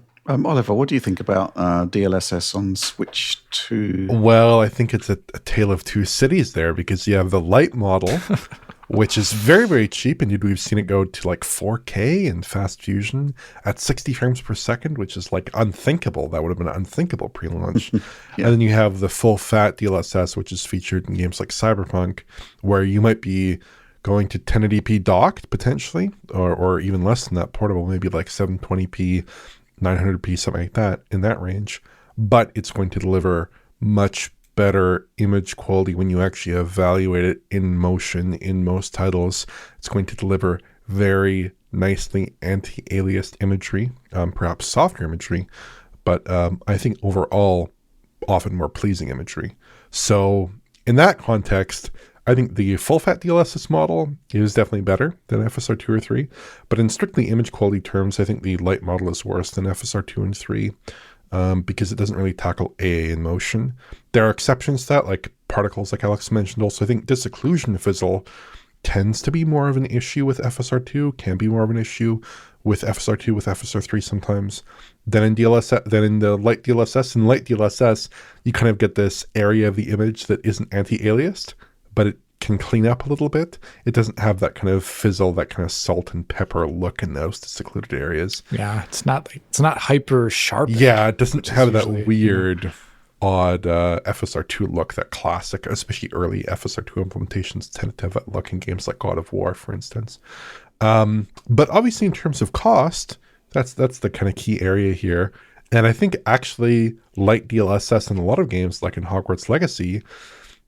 Oliver, what do you think about DLSS on Switch 2? Well, I think it's a tale of two cities there, because you have the light model, which is very, very cheap. Indeed, we've seen it go to like 4K in Fast Fusion at 60 frames per second, which is like unthinkable. That would have been unthinkable pre-launch. Yeah. And then you have the full fat DLSS, which is featured in games like Cyberpunk, where you might be going to 1080p docked potentially, or even less than that, portable, maybe like 720p, 900p, something like that, in that range. But it's going to deliver much better image quality when you actually evaluate it in motion in most titles. It's going to deliver very nicely anti-aliased imagery, perhaps softer imagery, but I think overall often more pleasing imagery. So in that context, I think the full-fat DLSS model is definitely better than FSR 2 or 3, but in strictly image quality terms, I think the light model is worse than FSR 2 and 3 because it doesn't really tackle AA in motion. There are exceptions to that, like particles, like Alex mentioned. Also, I think disocclusion fizzle tends to be more of an issue with FSR 2, can be more of an issue with FSR 2, with FSR 3 sometimes, than in DLSS, than in the light DLSS. In light DLSS, you kind of get this area of the image that isn't anti-aliased, but it can clean up a little bit. It doesn't have that kind of fizzle, that kind of salt and pepper look in those secluded areas. Yeah, it's not hyper sharp. Yeah, it doesn't have that weird, odd FSR 2 look, that classic, especially early FSR 2 implementations tended to have that look in games like God of War, for instance. But obviously in terms of cost, that's the kind of key area here. And I think actually light DLSS in a lot of games, like in Hogwarts Legacy,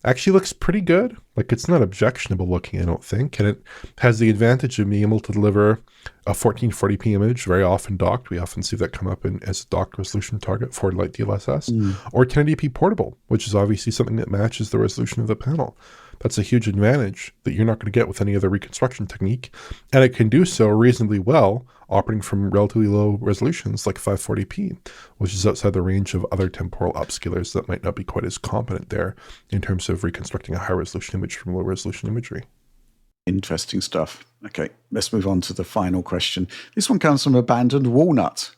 actually looks pretty good. Like, it's not objectionable looking, I don't think. And it has the advantage of being able to deliver a 1440p image, very often docked. We often see that come up as a docked resolution target for light DLSS, or 1080p portable, which is obviously something that matches the resolution of the panel. That's a huge advantage that you're not going to get with any other reconstruction technique. And it can do so reasonably well, operating from relatively low resolutions like 540p, which is outside the range of other temporal upscalers that might not be quite as competent there in terms of reconstructing a high resolution image from low resolution imagery. Interesting stuff. Okay, let's move on to the final question. This one comes from Abandoned Walnut.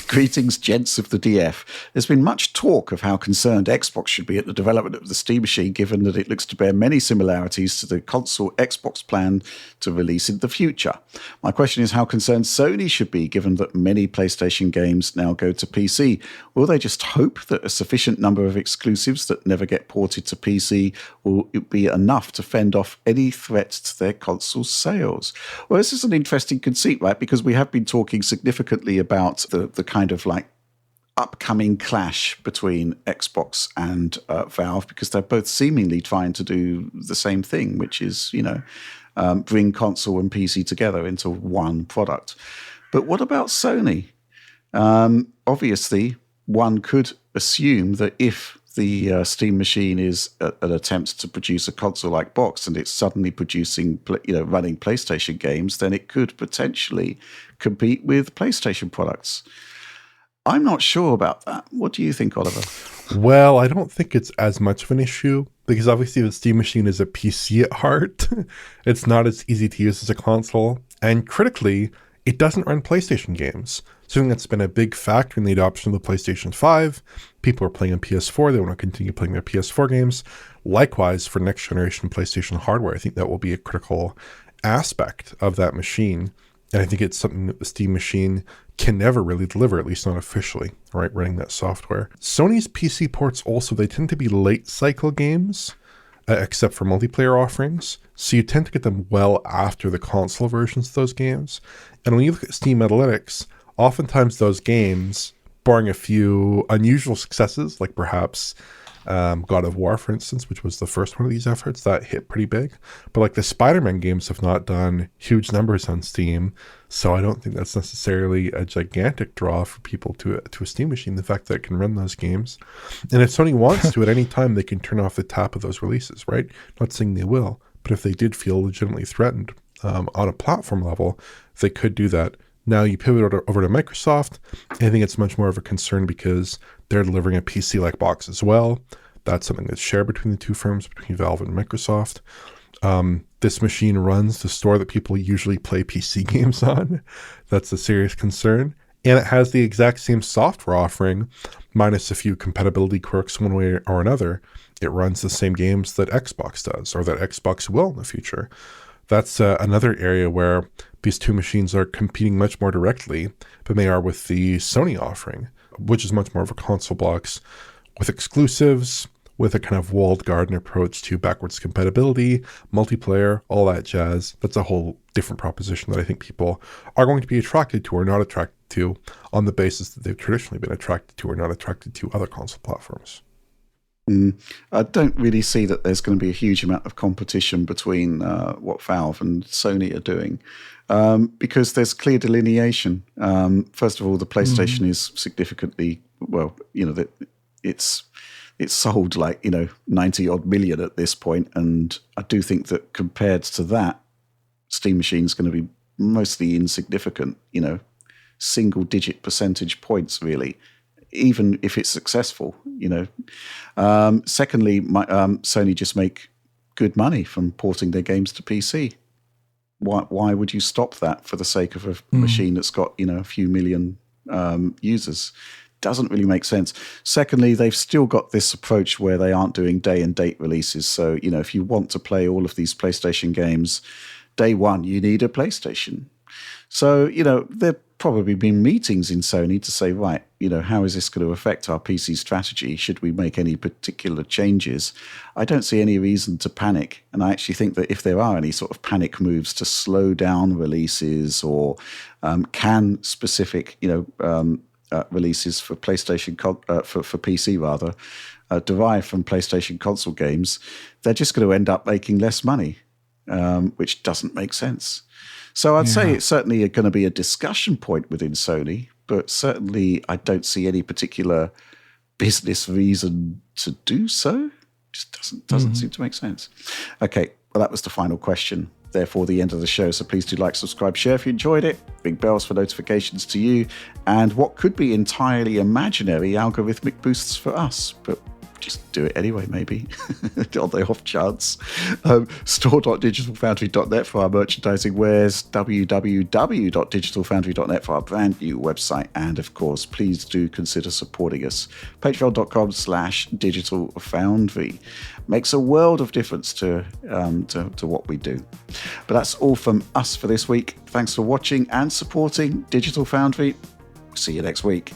Greetings, gents of the DF. There's been much talk of how concerned Xbox should be at the development of the Steam Machine, given that it looks to bear many similarities to the console Xbox plan to release in the future. My question is how concerned Sony should be, given that many PlayStation games now go to PC. Will they just hope that a sufficient number of exclusives that never get ported to PC will be enough to fend off any threat to their console sales? Well, this is an interesting conceit, right? Because we have been talking significantly about the kind of like upcoming clash between Xbox and Valve, because they're both seemingly trying to do the same thing, which is, bring console and PC together into one product. But what about Sony? Obviously, one could assume that if the Steam Machine is an attempt to produce a console-like box and it's suddenly producing, running PlayStation games, then it could potentially compete with PlayStation products. I'm not sure about that. What do you think, Oliver? Well, I don't think it's as much of an issue because obviously the Steam Machine is a PC at heart. It's not as easy to use as a console. And critically, it doesn't run PlayStation games. Something that's been a big factor in the adoption of the PlayStation 5. People are playing on PS4. They want to continue playing their PS4 games. Likewise, for next generation PlayStation hardware, I think that will be a critical aspect of that machine. And I think it's something that the Steam Machine can never really deliver, at least not officially, right, running that software. Sony's PC ports also, they tend to be late cycle games. except for multiplayer offerings. So you tend to get them well after the console versions of those games. And when you look at Steam Analytics, oftentimes those games, barring a few unusual successes, like perhaps God of War, for instance, which was the first one of these efforts, that hit pretty big. But like the Spider-Man games have not done huge numbers on Steam, so I don't think that's necessarily a gigantic draw for people to a Steam machine, the fact that it can run those games. And if Sony wants to, at any time, they can turn off the tap of those releases, right? Not saying they will, but if they did feel legitimately threatened on a platform level, they could do that. Now you pivot over to Microsoft. I think it's much more of a concern because they're delivering a PC-like box as well. That's something that's shared between the two firms, between Valve and Microsoft. This machine runs the store that people usually play PC games on. That's a serious concern. And it has the exact same software offering, minus a few compatibility quirks one way or another. It runs the same games that Xbox does, or that Xbox will in the future. That's another area where these two machines are competing much more directly than they are with the Sony offering, which is much more of a console box with exclusives, with a kind of walled garden approach to backwards compatibility, multiplayer, all that jazz. That's a whole different proposition that I think people are going to be attracted to or not attracted to on the basis that they've traditionally been attracted to or not attracted to other console platforms. I don't really see that there's going to be a huge amount of competition between what Valve and Sony are doing because there's clear delineation. First of all, the PlayStation is significantly, well, that it's sold like 90 odd million at this point, and I do think that compared to that, Steam Machine is going to be mostly insignificant. Single digit percentage points really, even if it's successful. Secondly, Sony just make good money from porting their games to PC. Why would you stop that for the sake of a machine that's got a few million users? Doesn't really make sense. Secondly, they've still got this approach where they aren't doing day and date releases. So if you want to play all of these PlayStation games day one, you need a PlayStation. So there probably been meetings in Sony to say, right, how is this going to affect our PC strategy? Should we make any particular changes? I don't see any reason to panic. And I actually think that if there are any sort of panic moves to slow down releases or can specific, releases for PlayStation, for PC rather, derive from PlayStation console games, they're just going to end up making less money, which doesn't make sense. So I'd say it's certainly going to be a discussion point within Sony, but certainly I don't see any particular business reason to do so. Just doesn't seem to make sense. Okay, well, that was the final question. Therefore, the end of the show. So please do like, subscribe, share if you enjoyed it. Ring bells for notifications to you. And what could be entirely imaginary algorithmic boosts for us. But just do it anyway, maybe, on the off chance. Store.digitalfoundry.net for our merchandising wares, www.digitalfoundry.net for our brand new website, and of course, please do consider supporting us. Patreon.com/digitalfoundry makes a world of difference to what we do. But that's all from us for this week. Thanks for watching and supporting Digital Foundry. See you next week.